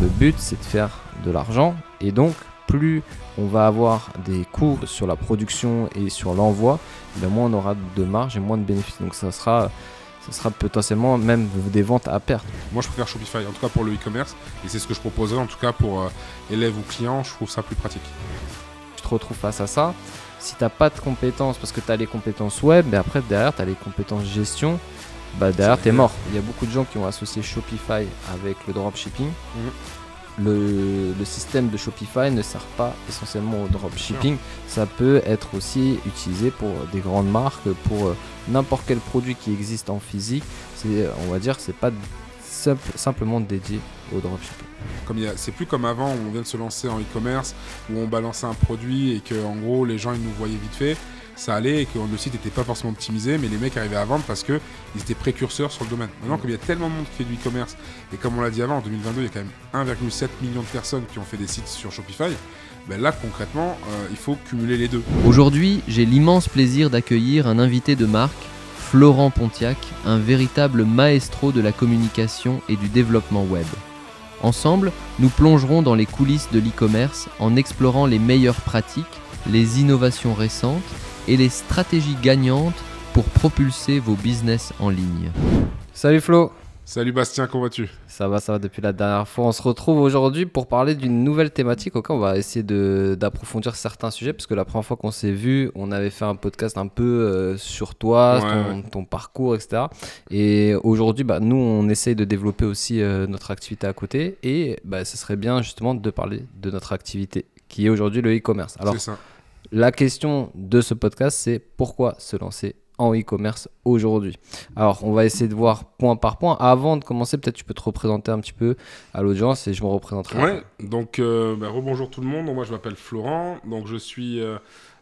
le but c'est de faire de l'argent et donc plus on va avoir des coûts sur la production et sur l'envoi, moins on aura de marge et moins de bénéfices. Donc ça sera potentiellement même des ventes à perte. Moi je préfère Shopify, en tout cas pour le e-commerce, et c'est ce que je proposerais en tout cas pour élèves ou clients, je trouve ça plus pratique. Tu te retrouves face à ça, si tu n'as pas de compétences, parce que tu as les compétences web, mais après derrière tu as les compétences gestion, derrière tu es mort. Il y a beaucoup de gens qui ont associé Shopify avec le dropshipping. Le système de Shopify ne sert pas essentiellement au dropshipping, ça peut être aussi utilisé pour des grandes marques, pour n'importe quel produit qui existe en physique. On va dire que c'est pas simplement dédié au dropshipping. C'est plus comme avant où on vient de se lancer en e-commerce, où on balançait un produit et que en gros les gens ils nous voyaient vite fait. Ça allait et que le site n'était pas forcément optimisé, mais les mecs arrivaient à vendre parce qu'ils étaient précurseurs sur le domaine. Maintenant, comme il y a tellement de monde qui fait du e-commerce, et comme on l'a dit avant, en 2022, il y a quand même 1,7 million de personnes qui ont fait des sites sur Shopify, là, concrètement, il faut cumuler les deux. Aujourd'hui, j'ai l'immense plaisir d'accueillir un invité de marque, Florent Pontiac, un véritable maestro de la communication et du développement web. Ensemble, nous plongerons dans les coulisses de l'e-commerce en explorant les meilleures pratiques, les innovations récentes et les stratégies gagnantes pour propulser vos business en ligne. Salut Flo. Salut Bastien, comment vas-tu ? Ça va depuis la dernière fois. On se retrouve aujourd'hui pour parler d'une nouvelle thématique. On va essayer d'approfondir certains sujets parce que la première fois qu'on s'est vu, on avait fait un podcast un peu sur toi, ton parcours, etc. Et aujourd'hui, nous, on essaye de développer aussi notre activité à côté et ce serait bien justement de parler de notre activité qui est aujourd'hui le e-commerce. Alors, c'est ça. La question de ce podcast, c'est pourquoi se lancer en e-commerce aujourd'hui. Alors, on va essayer de voir point par point. Avant de commencer, peut-être tu peux te représenter un petit peu à l'audience et je me représenterai. Ouais, donc rebonjour tout le monde. Donc, moi, je m'appelle Florent. Donc, je suis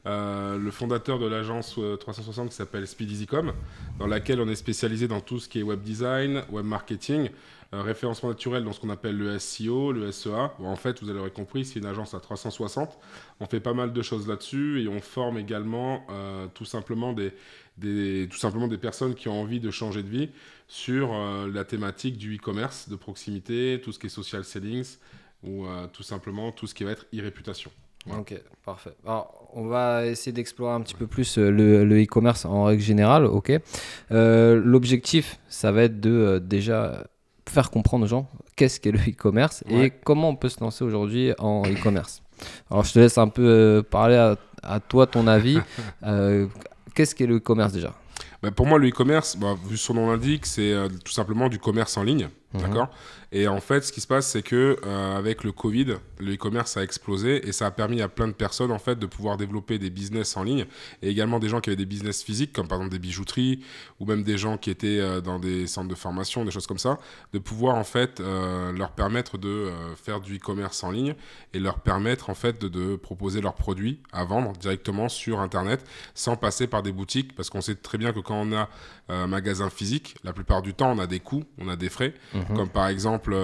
le fondateur de l'agence 360 qui s'appelle Speed Easycom, dans laquelle on est spécialisé dans tout ce qui est web design, web marketing, référencement naturel dans ce qu'on appelle le SEO, le SEA. En fait, vous l'aurez compris, c'est une agence à 360. On fait pas mal de choses là-dessus et on forme également tout simplement des personnes qui ont envie de changer de vie sur la thématique du e-commerce de proximité, tout ce qui est social selling ou tout simplement tout ce qui va être e-réputation. Voilà. Ok, parfait. Alors, on va essayer d'explorer un petit peu plus le e-commerce en règle générale. Ok. L'objectif, ça va être de déjà faire comprendre aux gens qu'est-ce qu'est le e-commerce et comment on peut se lancer aujourd'hui en e-commerce. Alors, je te laisse un peu parler à toi, ton avis. Qu'est-ce qu'est le e-commerce déjà ? Pour moi, le e-commerce, vu son nom l'indique, c'est tout simplement du commerce en ligne. D'accord. Et en fait, ce qui se passe, c'est que avec le Covid, le e-commerce a explosé et ça a permis à plein de personnes en fait de pouvoir développer des business en ligne et également des gens qui avaient des business physiques, comme par exemple des bijouteries ou même des gens qui étaient dans des centres de formation, des choses comme ça, de pouvoir en fait leur permettre de faire du e-commerce en ligne et leur permettre en fait de proposer leurs produits à vendre directement sur Internet sans passer par des boutiques, parce qu'on sait très bien que quand on a un magasin physique, la plupart du temps, on a des coûts, on a des frais. Comme par exemple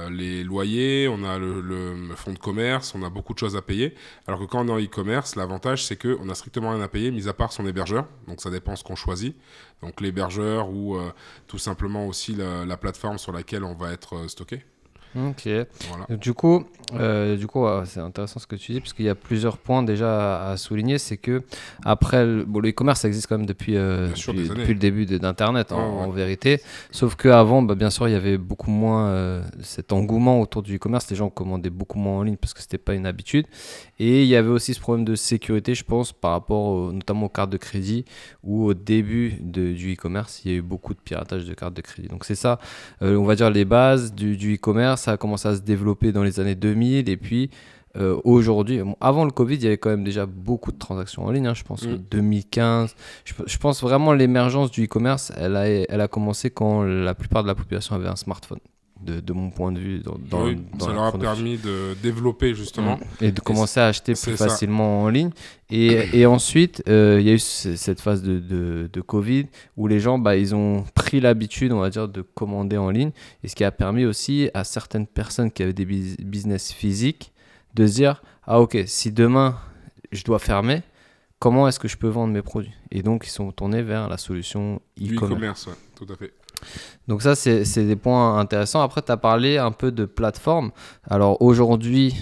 les loyers, on a le fonds de commerce, on a beaucoup de choses à payer. Alors que quand on est en e-commerce, l'avantage c'est qu'on n'a strictement rien à payer, mis à part son hébergeur. Donc ça dépend ce qu'on choisit. Donc l'hébergeur ou tout simplement aussi la plateforme sur laquelle on va être stocké. Ok. Voilà. Du coup, c'est intéressant ce que tu dis parce qu'il y a plusieurs points déjà à souligner. C'est que après, le e-commerce ça existe quand même depuis le début d'Internet en vérité. Sauf qu'avant, bien sûr, il y avait beaucoup moins cet engouement autour du e-commerce. Les gens commandaient beaucoup moins en ligne parce que c'était pas une habitude. Et il y avait aussi ce problème de sécurité, je pense, par rapport notamment aux cartes de crédit, où au début du e-commerce, il y a eu beaucoup de piratage de cartes de crédit. Donc c'est ça, on va dire les bases du e-commerce. Ça a commencé à se développer dans les années 2000 et puis aujourd'hui, avant le Covid, il y avait quand même déjà beaucoup de transactions en ligne. Je pense en 2015. Je pense vraiment l'émergence du e-commerce, elle a commencé quand la plupart de la population avait un smartphone. De mon point de vue. Ça leur a permis de développer justement. Et de commencer à acheter plus facilement en ligne. Et ensuite, il y a eu cette phase de Covid où les gens, ils ont pris l'habitude, on va dire, de commander en ligne. Et ce qui a permis aussi à certaines personnes qui avaient des business physiques de se dire, ah ok, si demain je dois fermer, comment est-ce que je peux vendre mes produits ? Et donc, ils sont tournés vers la solution e-commerce. Tout à fait. Donc ça, c'est des points intéressants. Après, tu as parlé un peu de plateforme. Alors aujourd'hui,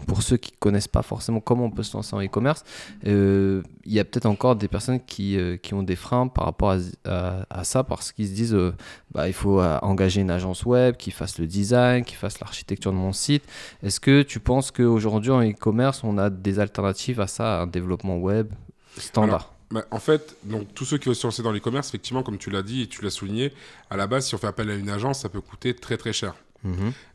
pour ceux qui ne connaissent pas forcément comment on peut se lancer en e-commerce, il y a peut-être encore des personnes qui ont des freins par rapport à ça parce qu'ils se disent il faut engager une agence web qui fasse le design, qui fasse l'architecture de mon site. Est-ce que tu penses qu'aujourd'hui en e-commerce, on a des alternatives à ça, à un développement web standard? En fait, donc, tous ceux qui veulent se lancer dans l'e-commerce, effectivement, comme tu l'as dit et tu l'as souligné, à la base, si on fait appel à une agence, ça peut coûter très très cher.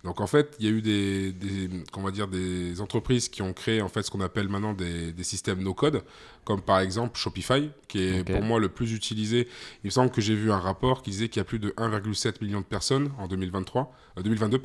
Donc en fait, il y a eu des entreprises qui ont créé en fait ce qu'on appelle maintenant des systèmes no-code, comme par exemple Shopify, qui est pour moi le plus utilisé. Il me semble que j'ai vu un rapport qui disait qu'il y a plus de 1,7 million de personnes en 2022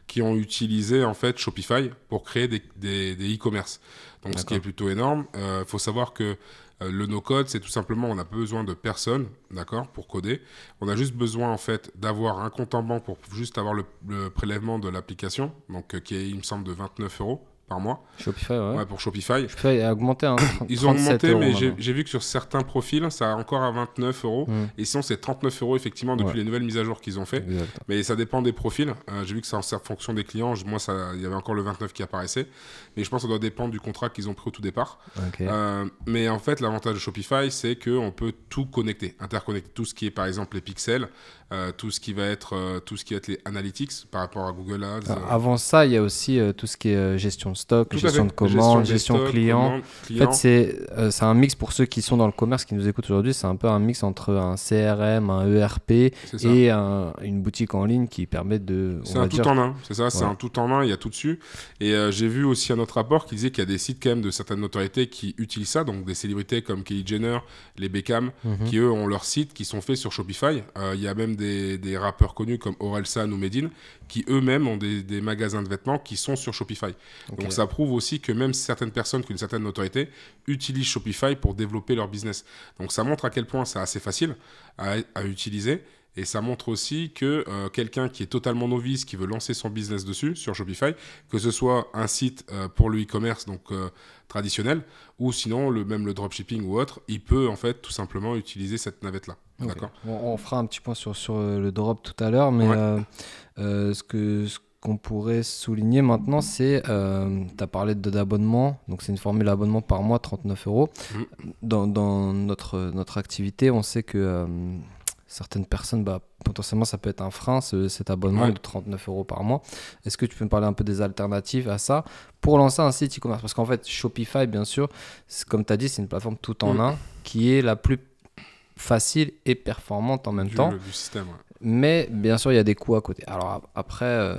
qui ont utilisé en fait Shopify pour créer des e-commerce. Donc ce qui est plutôt énorme. Faut savoir que le no-code, c'est tout simplement, on n'a pas besoin de personne, d'accord, pour coder. On a juste besoin, en fait, d'avoir un compte en banque pour juste avoir le prélèvement de l'application, donc qui est, il me semble, de 29 € par mois. Shopify, ouais. Pour Shopify. Shopify a augmenté. Ils ont augmenté, mais j'ai vu que sur certains profils, ça a encore à 29 €. Et sinon, c'est 39 € effectivement depuis les nouvelles mises à jour qu'ils ont fait. Exactement. Mais ça dépend des profils. J'ai vu que c'est en fonction des clients. Moi, il y avait encore le 29 qui apparaissait. Mais je pense que ça doit dépendre du contrat qu'ils ont pris au tout départ. Mais en fait, l'avantage de Shopify, c'est qu'on peut tout interconnecter. Tout ce qui est, par exemple, les pixels, tout ce qui va être les analytics par rapport à Google Ads. Avant ça, il y a aussi tout ce qui est gestion de stock, gestion de commande, gestion client. En fait, c'est un mix pour ceux qui sont dans le commerce, qui nous écoutent aujourd'hui. C'est un peu un mix entre un CRM, un ERP et une boutique en ligne qui permet de... C'est un tout en un, c'est ça, c'est un tout en un, il y a tout dessus. Et j'ai vu aussi un autre rapport qui disait qu'il y a des sites quand même de certaines notoriétés qui utilisent ça, donc des célébrités comme Kylie Jenner, les Beckham, qui eux ont leurs sites qui sont faits sur Shopify. Il y a même des rappeurs connus comme Orelsan ou Medine qui eux-mêmes ont des magasins de vêtements qui sont sur Shopify. Donc ça prouve aussi que même certaines personnes qui ont une certaine notoriété utilisent Shopify pour développer leur business. Donc ça montre à quel point c'est assez facile à utiliser. Et ça montre aussi que quelqu'un qui est totalement novice, qui veut lancer son business dessus, sur Shopify, que ce soit un site pour le e-commerce donc traditionnel, ou sinon même le dropshipping ou autre, il peut en fait tout simplement utiliser cette navette-là. Okay. D'accord. On fera un petit point sur le drop tout à l'heure, mais ce qu'on pourrait souligner maintenant, c'est, tu as parlé d'abonnement, donc c'est une formule d'abonnement par mois, 39 €. Dans notre activité, on sait que... certaines personnes, potentiellement, ça peut être un frein, cet abonnement de 39 € par mois. Est-ce que tu peux me parler un peu des alternatives à ça pour lancer un site e-commerce? Parce qu'en fait, Shopify, bien sûr, comme tu as dit, c'est une plateforme tout en un qui est la plus facile et performante en même temps. Du système, Mais bien sûr, il y a des coûts à côté. Alors après,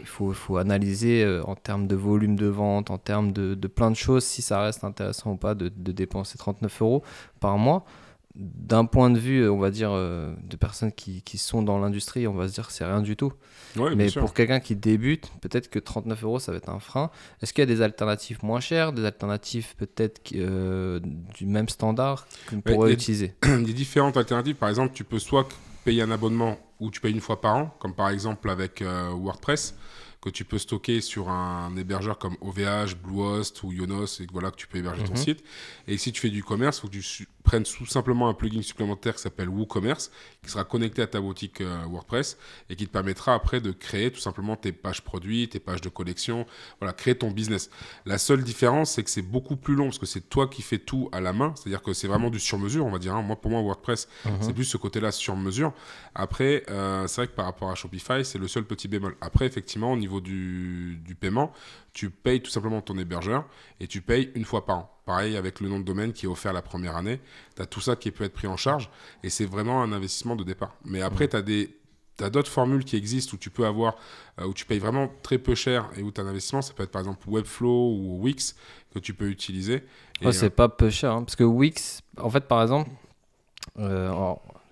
il faut analyser en termes de volume de vente, en termes de plein de choses, si ça reste intéressant ou pas de dépenser 39 € par mois. D'un point de vue, on va dire, de personnes qui sont dans l'industrie, on va se dire que c'est rien du tout. Ouais, mais pour quelqu'un qui débute, peut-être que 39 € ça va être un frein. Est-ce qu'il y a des alternatives moins chères, des alternatives peut-être du même standard qu'on pourrait utiliser? Il y a différentes alternatives. Par exemple, tu peux soit payer un abonnement où tu payes une fois par an, comme par exemple avec WordPress, que tu peux stocker sur un hébergeur comme OVH, Bluehost ou Yonos, et voilà que tu peux héberger ton site. Et si tu fais du commerce, il faut que tu prennes tout simplement un plugin supplémentaire qui s'appelle WooCommerce, qui sera connecté à ta boutique WordPress et qui te permettra après de créer tout simplement tes pages produits, tes pages de collection, voilà, créer ton business. La seule différence, c'est que c'est beaucoup plus long parce que c'est toi qui fais tout à la main, c'est-à-dire que c'est vraiment du sur-mesure, on va dire. Pour moi, WordPress, c'est plus ce côté-là sur-mesure. Après, c'est vrai que par rapport à Shopify, c'est le seul petit bémol. Après, effectivement, au niveau du paiement, tu payes tout simplement ton hébergeur et tu payes une fois par an. Pareil avec le nom de domaine qui est offert la première année. Tu as tout ça qui peut être pris en charge et c'est vraiment un investissement de départ. Mais après, tu as d'autres formules qui existent où tu peux avoir, où tu payes vraiment très peu cher et où tu as un investissement. Ça peut être par exemple Webflow ou Wix que tu peux utiliser. C'est pas peu cher, parce que Wix, en fait, par exemple,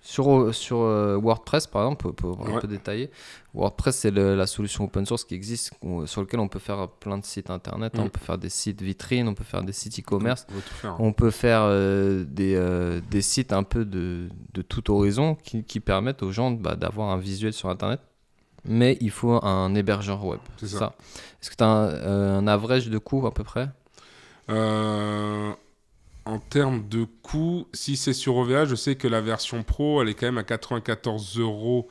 sur WordPress, par exemple, pour un peu détailler, WordPress, c'est la solution open source qui existe, sur laquelle on peut faire plein de sites internet. On peut faire des sites vitrines, on peut faire des sites e-commerce, on peut faire des sites un peu de tout horizon qui permettent aux gens d'avoir un visuel sur internet. Mais il faut un hébergeur web. C'est ça. Est-ce que tu as un average de coût à peu près? En termes de coût, si c'est sur OVH, je sais que la version Pro, elle est quand même à 94 €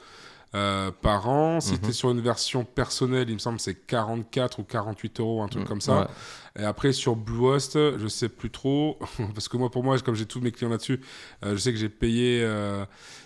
par an. Si tu es sur une version personnelle, il me semble que c'est 44 ou 48 €, un truc comme ça. Ouais. Et après, sur Bluehost, je sais plus trop. Parce que pour moi, comme j'ai tous mes clients là-dessus, je sais que j'ai payé,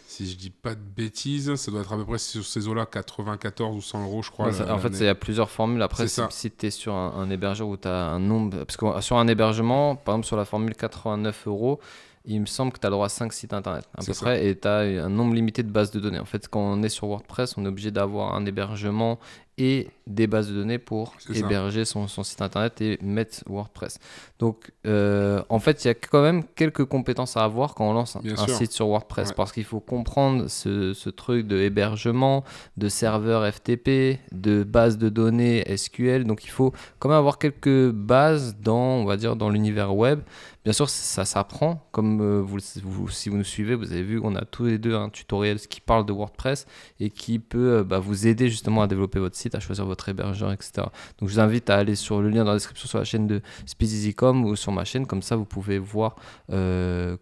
si je dis pas de bêtises, ça doit être à peu près sur ces eaux-là, 94 ou 100 € je crois. Ouais, en fait, il y a plusieurs formules. Après, si tu es sur un hébergeur où tu as un nombre... Parce que sur un hébergement, par exemple, sur la formule 89 €, il me semble que tu as le droit à 5 sites internet à peu près, et tu as un nombre limité de bases de données. En fait, quand on est sur WordPress, on est obligé d'avoir un hébergement et des bases de données pour héberger son site internet et mettre WordPress. Donc, en fait, il y a quand même quelques compétences à avoir quand on lance un site sur WordPress, parce qu'il faut comprendre ce truc de hébergement, de serveur FTP, de base de données SQL. Donc, il faut quand même avoir quelques bases on va dire, dans l'univers web. Bien sûr, ça s'apprend. Comme si vous nous suivez, vous avez vu qu'on a tous les deux un tutoriel qui parle de WordPress et qui peut vous aider justement à développer votre site, à choisir votre hébergeur, etc. Donc, je vous invite à aller sur le lien dans la description sur la chaîne de SpeedEasyCom ou sur ma chaîne. Comme ça, vous pouvez voir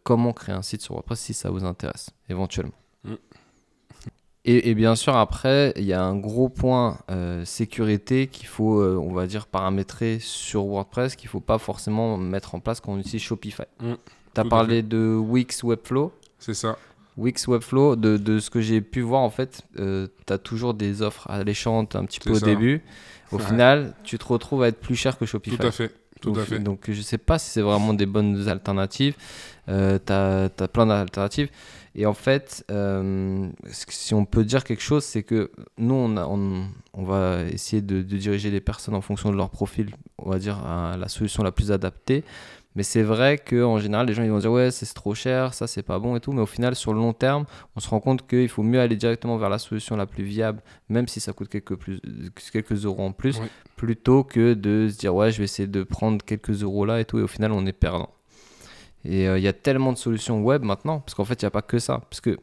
comment créer un site sur WordPress si ça vous intéresse, éventuellement. Et bien sûr, après, il y a un gros point sécurité qu'il faut, on va dire, paramétrer sur WordPress, qu'il ne faut pas forcément mettre en place quand on utilise Shopify. Tu as parlé de Wix Webflow. C'est ça. Wix Webflow, de ce que j'ai pu voir, en fait, tu as toujours des offres alléchantes un petit peu au début. Au final, tu te retrouves à être plus cher que Shopify. Tout à fait. Donc, je ne sais pas si c'est vraiment des bonnes alternatives. Tu as plein d'alternatives. Et en fait, si on peut dire quelque chose, c'est que nous, on va essayer de diriger les personnes en fonction de leur profil, on va dire, à la solution la plus adaptée. Mais c'est vrai qu'en général, les gens ils vont dire « ouais, c'est trop cher, ça, c'est pas bon et tout ». Mais au final, sur le long terme, on se rend compte qu'il faut mieux aller directement vers la solution la plus viable, même si ça coûte quelques euros en plus, plutôt que de se dire « ouais, je vais essayer de prendre quelques euros là et tout ». Et au final, on est perdant. Et il y a tellement de solutions web maintenant, parce qu'en fait, il n'y a pas que ça. Parce que,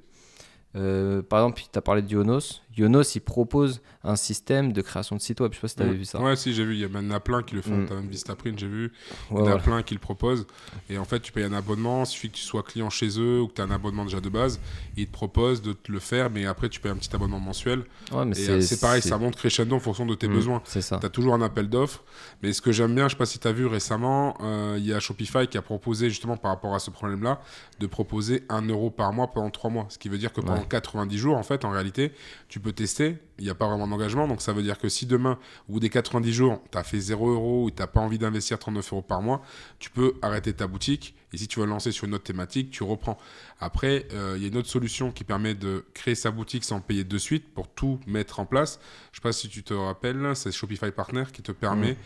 par exemple, tu as parlé de Yonos. Yonos, il propose un système de création de site web. Je ne sais pas si tu avais vu ça. Ouais, si, j'ai vu. Il y en a plein qui le font. Tu as même Vistaprint, j'ai vu. Il y en a plein qui le proposent. Et en fait, tu payes un abonnement. Il suffit que tu sois client chez eux ou que tu as un abonnement déjà de base. Ils te proposent de te le faire, mais après, tu payes un petit abonnement mensuel. Ouais, mais et c'est pareil, ça monte crescendo en fonction de tes besoins. C'est ça. Tu as toujours un appel d'offres. Mais ce que j'aime bien, je ne sais pas si tu as vu récemment, il y a Shopify qui a proposé, justement par rapport à ce problème-là, de proposer 1 € par mois pendant 3 mois. Ce qui veut dire que pendant 90 jours, en fait, en réalité, tu peux tester. Il n'y a pas vraiment d'engagement. Donc, ça veut dire que si demain, au bout des 90 jours, tu as fait 0 € ou tu n'as pas envie d'investir 39 € par mois, tu peux arrêter ta boutique. Et si tu veux lancer sur une autre thématique, tu reprends. Après, il y a une autre solution qui permet de créer sa boutique sans payer de suite pour tout mettre en place. Je ne sais pas si tu te rappelles, c'est Shopify Partner qui te permet,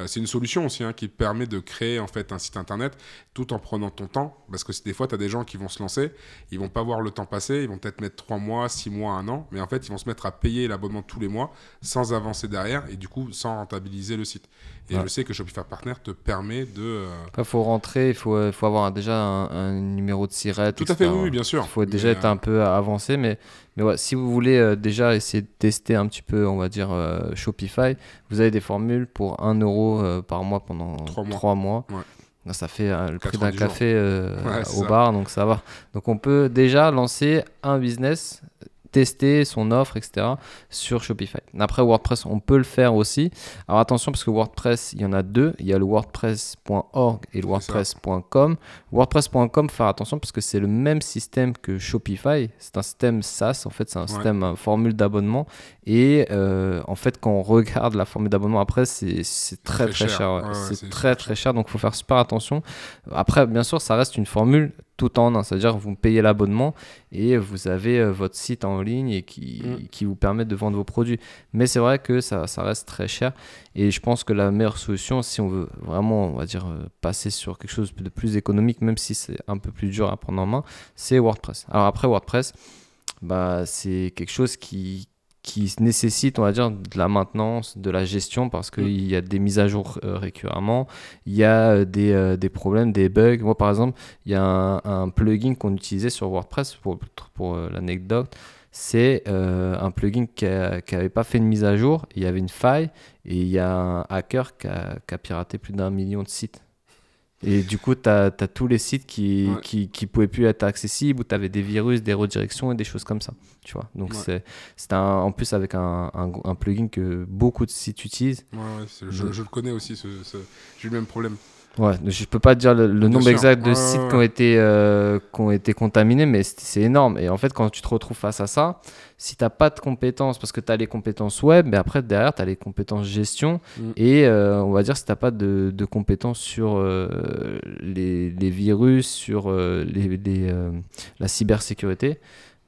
c'est une solution aussi, qui te permet de créer en fait un site internet tout en prenant ton temps. Parce que des fois, tu as des gens qui vont se lancer, ils ne vont pas voir le temps passer, ils vont peut-être mettre 3 mois, 6 mois, 1 an, mais en fait, ils vont se mettre à payer l'abonnement tous les mois sans avancer derrière et du coup, sans rentabiliser le site. Et je sais que Shopify Partner te permet de... Il faut rentrer, il faut avoir déjà un numéro de SIRET. Tout à fait, oui, bien sûr. Il faut déjà être un peu avancé, mais ouais, si vous voulez déjà essayer de tester un petit peu, on va dire, Shopify, vous avez des formules pour 1 € par mois pendant 3 mois. Ouais. Ça fait le prix d'un café au bar, donc ça va. Donc on peut déjà lancer un business, tester son offre, etc. sur Shopify. Après WordPress, on peut le faire aussi. Alors attention, parce que WordPress, il y en a deux. Il y a le wordpress.org et le wordpress.com. Wordpress.com, faire attention parce que c'est le même système que Shopify. C'est un système SaaS, en fait, c'est un système formule d'abonnement. Et en fait, quand on regarde la formule d'abonnement, après, c'est très cher. C'est très cher, donc il faut faire super attention. Après, bien sûr, ça reste une formule tout en un, c'est-à-dire vous payez l'abonnement et vous avez votre site en ligne et qui vous permet de vendre vos produits. Mais c'est vrai que ça reste très cher et je pense que la meilleure solution, si on veut vraiment, on va dire, passer sur quelque chose de plus économique, même si c'est un peu plus dur à prendre en main, c'est WordPress. Alors après WordPress, c'est quelque chose qui nécessite, on va dire, de la maintenance, de la gestion parce qu'il y a des mises à jour récurremment, il y a des problèmes, des bugs. Moi, par exemple, il y a un plugin qu'on utilisait sur WordPress pour l'anecdote. C'est un plugin qui n'avait pas fait une mise à jour. Il y avait une faille et il y a un hacker qui a piraté plus d'1 million de sites. Et du coup, tu as tous les sites qui pouvaient plus être accessibles, où tu avais des virus, des redirections et des choses comme ça. Tu vois. Donc, c'est en plus avec un plugin que beaucoup de sites utilisent. Je le connais aussi, j'ai eu le même problème. Ouais, je peux pas te dire le nombre exact de sites qui ont été contaminés, mais c'est énorme. Et en fait, quand tu te retrouves face à ça, si tu n'as pas de compétences, parce que tu as les compétences web, mais après, derrière, tu as les compétences gestion. Et on va dire, si tu n'as pas de compétences sur les virus, sur la cybersécurité,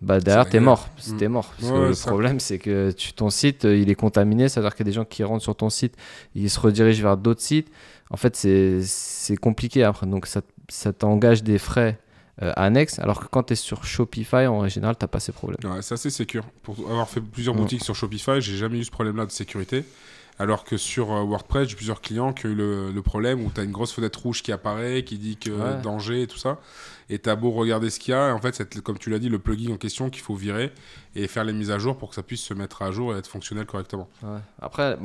bah derrière, t'es mort. T'es mort. Parce que le problème, c'est que ton site, il est contaminé. C'est-à-dire qu'il y a des gens qui rentrent sur ton site, ils se redirigent vers d'autres sites. En fait, c'est compliqué après. Donc, ça t'engage des frais annexes. Alors que quand tu es sur Shopify, en général, tu n'as pas ces problèmes. Ouais, c'est assez sécure. Pour avoir fait plusieurs boutiques sur Shopify, j'ai jamais eu ce problème-là de sécurité. Alors que sur WordPress, j'ai plusieurs clients qui ont eu le problème où tu as une grosse fenêtre rouge qui apparaît, qui dit que danger et tout ça. Et tu as beau regarder ce qu'il y a. Et en fait, c'est, comme tu l'as dit, le plugin en question qu'il faut virer et faire les mises à jour pour que ça puisse se mettre à jour et être fonctionnel correctement. Ouais. Après,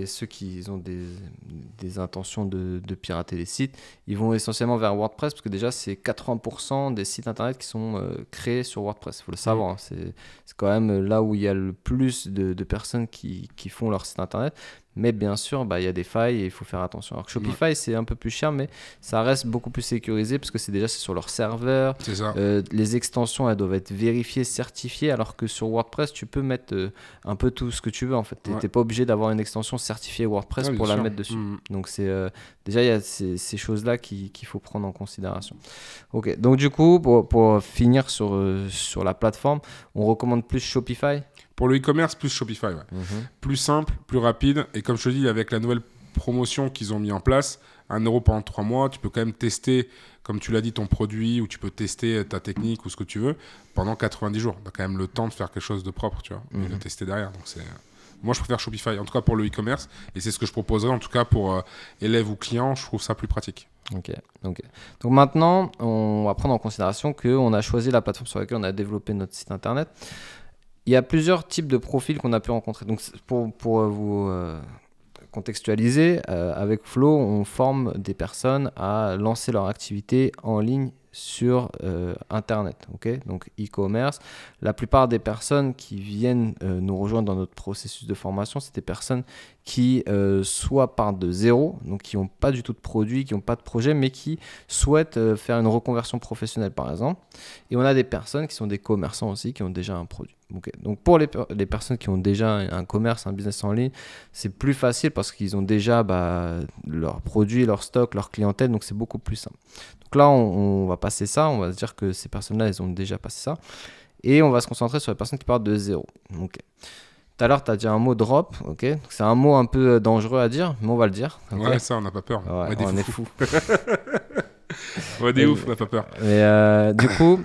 ceux qui ont des intentions de pirater les sites, ils vont essentiellement vers WordPress parce que déjà, c'est 80% des sites internet qui sont créés sur WordPress. Il faut le savoir. Hein. C'est quand même là où il y a le plus de personnes qui font leur site internet. Mais bien sûr, il y a des failles et il faut faire attention. Alors que Shopify, c'est un peu plus cher, mais ça reste beaucoup plus sécurisé parce que c'est sur leur serveur. C'est ça. Les extensions, elles doivent être vérifiées, certifiées, alors que sur WordPress, tu peux mettre un peu tout ce que tu veux. En fait, tu n'es pas obligé d'avoir une extension certifiée WordPress pour la mettre dessus. Donc, déjà, il y a ces choses-là qu'il faut prendre en considération. Ok, donc du coup, pour finir sur la plateforme, on recommande plus Shopify. Pour le e-commerce, plus Shopify. Plus simple, plus rapide. Et comme je te dis, avec la nouvelle promotion qu'ils ont mis en place, 1 € pendant 3 mois, tu peux quand même tester, comme tu l'as dit, ton produit, ou tu peux tester ta technique ou ce que tu veux pendant 90 jours. Tu as quand même le temps de faire quelque chose de propre, tu vois, et de tester derrière. Donc moi, je préfère Shopify, en tout cas pour le e-commerce. Et c'est ce que je proposerais, en tout cas pour élèves ou clients. Je trouve ça plus pratique. Ok. Donc maintenant, on va prendre en considération qu'on a choisi la plateforme sur laquelle on a développé notre site internet. Il y a plusieurs types de profils qu'on a pu rencontrer. Donc, pour vous contextualiser, avec Flow, on forme des personnes à lancer leur activité en ligne sur Internet. Okay, donc, e-commerce. La plupart des personnes qui viennent nous rejoindre dans notre processus de formation, c'est des personnes qui soit partent de zéro, donc qui n'ont pas du tout de produit, qui n'ont pas de projet, mais qui souhaitent faire une reconversion professionnelle, par exemple. Et on a des personnes qui sont des commerçants aussi, qui ont déjà un produit. Okay. Donc pour les personnes qui ont déjà un commerce, un business en ligne, c'est plus facile parce qu'ils ont déjà leurs produits, leur stock, leur clientèle, donc c'est beaucoup plus simple. Donc là, on va passer ça, on va se dire que ces personnes-là, elles ont déjà passé ça. Et on va se concentrer sur les personnes qui partent de zéro. Okay. Tout à l'heure, tu as dit un mot drop, ok. C'est un mot un peu dangereux à dire, mais on va le dire. Okay. Ouais, ça, on n'a pas peur. Ouais, on est fous. On est des ouf, on n'a pas peur. Mais du coup,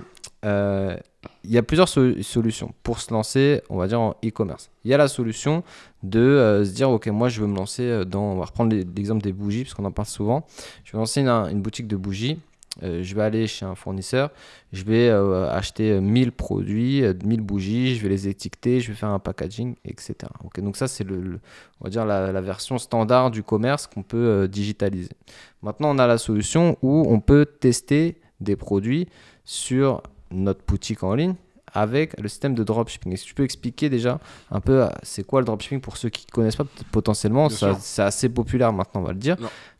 il y a plusieurs solutions pour se lancer, on va dire, en e-commerce. Il y a la solution de se dire, ok, moi, je veux me lancer on va reprendre l'exemple des bougies, parce qu'on en parle souvent. Je vais lancer une boutique de bougies. Je vais aller chez un fournisseur, je vais acheter 1000 produits, 1000 bougies, je vais les étiqueter, je vais faire un packaging, etc. Okay, donc ça, c'est on va dire la version standard du commerce qu'on peut digitaliser. Maintenant, on a la solution où on peut tester des produits sur notre boutique en ligne avec le système de dropshipping. Est-ce que tu peux expliquer déjà un peu c'est quoi le dropshipping pour ceux qui ne connaissent pas potentiellement? C'est assez populaire maintenant, on va le dire.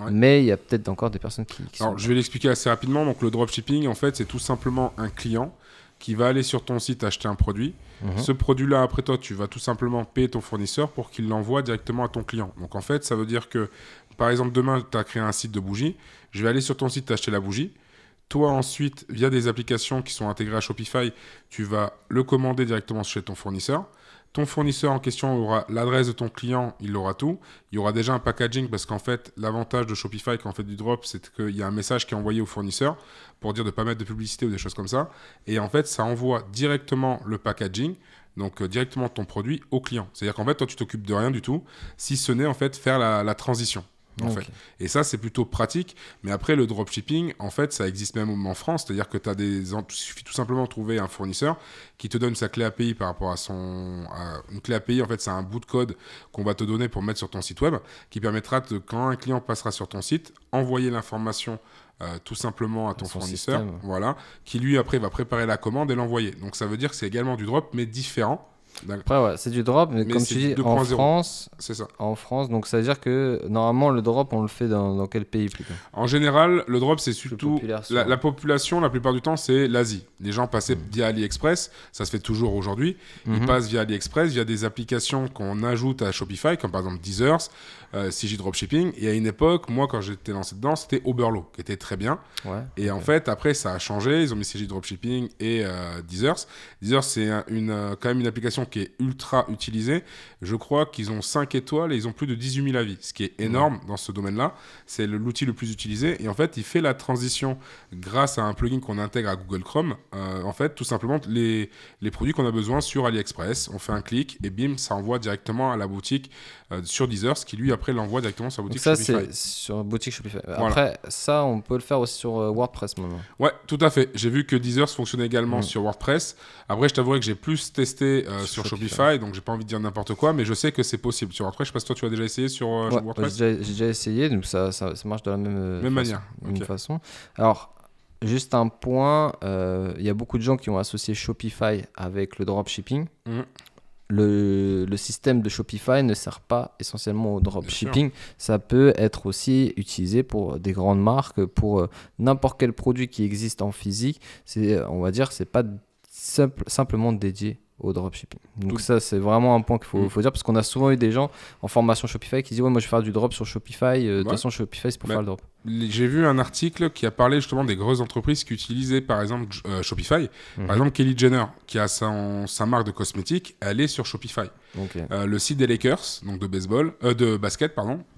Mais il y a peut-être encore des personnes qui Alors, je vais l'expliquer assez rapidement. Donc, le dropshipping, en fait, c'est tout simplement un client qui va aller sur ton site acheter un produit. Ce produit-là, après toi, tu vas tout simplement payer ton fournisseur pour qu'il l'envoie directement à ton client. Donc, en fait, ça veut dire que, par exemple, demain, tu as créé un site de bougies. Je vais aller sur ton site acheter la bougie. Toi, ensuite, via des applications qui sont intégrées à Shopify, tu vas le commander directement chez ton fournisseur. Ton fournisseur en question aura l'adresse de ton client, il aura tout. Il y aura déjà un packaging parce qu'en fait, l'avantage de Shopify quand on fait du drop, c'est qu'il y a un message qui est envoyé au fournisseur pour dire de ne pas mettre de publicité ou des choses comme ça. Et en fait, ça envoie directement le packaging, donc directement ton produit au client. C'est-à-dire qu'en fait, toi, tu t'occupes de rien du tout, si ce n'est en fait faire la transition. En fait. Et ça, c'est plutôt pratique. Mais après, le dropshipping, en fait, ça existe même en France. C'est-à-dire que il suffit tout simplement de trouver un fournisseur qui te donne sa clé API par rapport à une clé API, en fait, c'est un bout de code qu'on va te donner pour mettre sur ton site web, qui permettra de, quand un client passera sur ton site, envoyer l'information tout simplement à ton fournisseur, voilà, qui lui, après, va préparer la commande et l'envoyer. Donc, ça veut dire que c'est également du drop, mais différent. Après, ouais, c'est du drop, mais comme tu dis, en France, c'est ça. En France, donc ça veut dire que normalement, le drop, on le fait dans quel pays plutôt? En général, le drop, c'est surtout la population, la plupart du temps, c'est l'Asie. Les gens passaient via AliExpress, ça se fait toujours aujourd'hui. Ils passent via AliExpress, via des applications qu'on ajoute à Shopify, comme par exemple Deezer, CJ Dropshipping. Et à une époque, moi, quand j'étais lancé dedans, c'était Oberlo, qui était très bien. Ouais, et en fait, après, ça a changé. Ils ont mis CJ Dropshipping et Deezer. Deezer, c'est quand même une application qui est ultra utilisée. Je crois qu'ils ont 5 étoiles et ils ont plus de 18 000 avis, ce qui est énorme dans ce domaine-là. C'est l'outil le plus utilisé. Et en fait, il fait la transition grâce à un plugin qu'on intègre à Google Chrome. En fait, tout simplement, les produits qu'on a besoin sur AliExpress, on fait un clic et bim, ça envoie directement à la boutique sur Deezer, ce qui lui, après, l'envoie directement sur la boutique Shopify. Ça, c'est sur boutique Shopify. Après, ça, on peut le faire aussi sur WordPress maintenant. Ouais, tout à fait. J'ai vu que Deezer fonctionnait également sur WordPress. Après, je t'avouerai que j'ai plus testé sur Shopify, donc j'ai pas envie de dire n'importe quoi, mais je sais que c'est possible. Sur WordPress, je sais pas si toi tu as déjà essayé sur WordPress. J'ai déjà essayé, donc ça marche de la même manière. Façon. Alors, juste un point, il y a beaucoup de gens qui ont associé Shopify avec le dropshipping. Le système de Shopify ne sert pas essentiellement au dropshipping. Ça peut être aussi utilisé pour des grandes marques, pour n'importe quel produit qui existe en physique. On va dire, c'est pas simplement dédié au dropshipping. Donc ça, c'est vraiment un point qu'il faut dire, parce qu'on a souvent eu des gens en formation Shopify qui disent « Ouais, moi je vais faire du drop sur Shopify. De toute façon, Shopify, c'est pour faire le drop. » J'ai vu un article qui a parlé justement des grosses entreprises qui utilisaient par exemple Shopify. Par exemple, Kylie Jenner, qui a sa marque de cosmétiques, elle est sur Shopify. Le site des Lakers, donc de basket,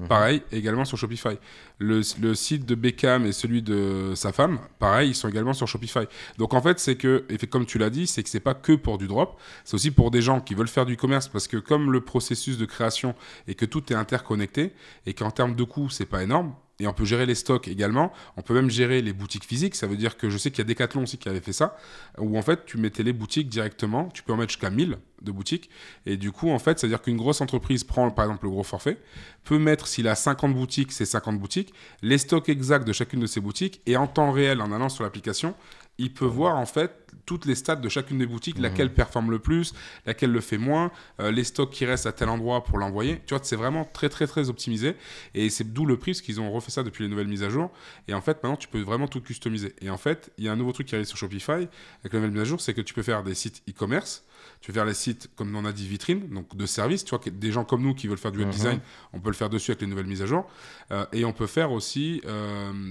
pareil, également sur Shopify. Le site de Beckham et celui de sa femme, pareil, ils sont également sur Shopify. Donc en fait, c'est que, et comme tu l'as dit, c'est que c'est pas que pour du drop, c'est aussi pour des gens qui veulent faire du commerce, parce que comme le processus de création et que tout est interconnecté et qu'en termes de coûts, c'est pas énorme. Et on peut gérer les stocks également. On peut même gérer les boutiques physiques. Ça veut dire que je sais qu'il y a Decathlon aussi qui avait fait ça, où en fait, tu mettais les boutiques directement. Tu peux en mettre jusqu'à 1000 de boutiques. Et du coup, en fait, ça veut dire qu'une grosse entreprise prend, par exemple, le gros forfait, peut mettre, s'il a 50 boutiques, c'est 50 boutiques, les stocks exacts de chacune de ces boutiques. Et en temps réel, en allant sur l'application, il peut voir en fait toutes les stats de chacune des boutiques, laquelle performe le plus, laquelle le fait moins, les stocks qui restent à tel endroit pour l'envoyer. Tu vois, c'est vraiment très très très optimisé et c'est d'où le prix, parce qu'ils ont refait ça depuis les nouvelles mises à jour. Et en fait, maintenant, tu peux vraiment tout customiser. Et en fait, il y a un nouveau truc qui arrive sur Shopify avec la nouvelle mise à jour, c'est que tu peux faire des sites e-commerce. Tu peux faire les sites, comme on a dit, vitrines, donc de services. Tu vois, des gens comme nous qui veulent faire du web design, on peut le faire dessus avec les nouvelles mises à jour. Et on peut faire aussi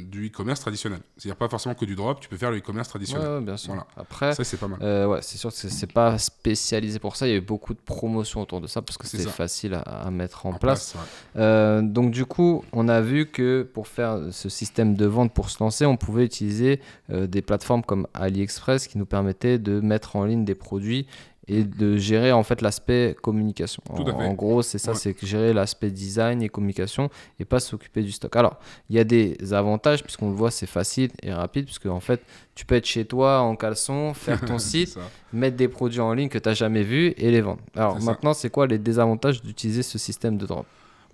du e-commerce traditionnel. C'est-à-dire pas forcément que du drop, tu peux faire le e-commerce traditionnel. Ouais, bien sûr. Voilà. Après, ça, c'est pas mal. C'est sûr que c'est pas spécialisé pour ça. Il y a eu beaucoup de promotions autour de ça parce que c'est facile à mettre en place. Donc du coup, on a vu que pour faire ce système de vente, pour se lancer, on pouvait utiliser des plateformes comme AliExpress qui nous permettaient de mettre en ligne des produits et de gérer en fait l'aspect communication. En gros, c'est ça, c'est gérer l'aspect design et communication et pas s'occuper du stock. Alors, il y a des avantages puisqu'on le voit, c'est facile et rapide puisque en fait, tu peux être chez toi en caleçon, faire ton site, mettre des produits en ligne que tu n'as jamais vus et les vendre. Alors maintenant, c'est quoi les désavantages d'utiliser ce système de drop ?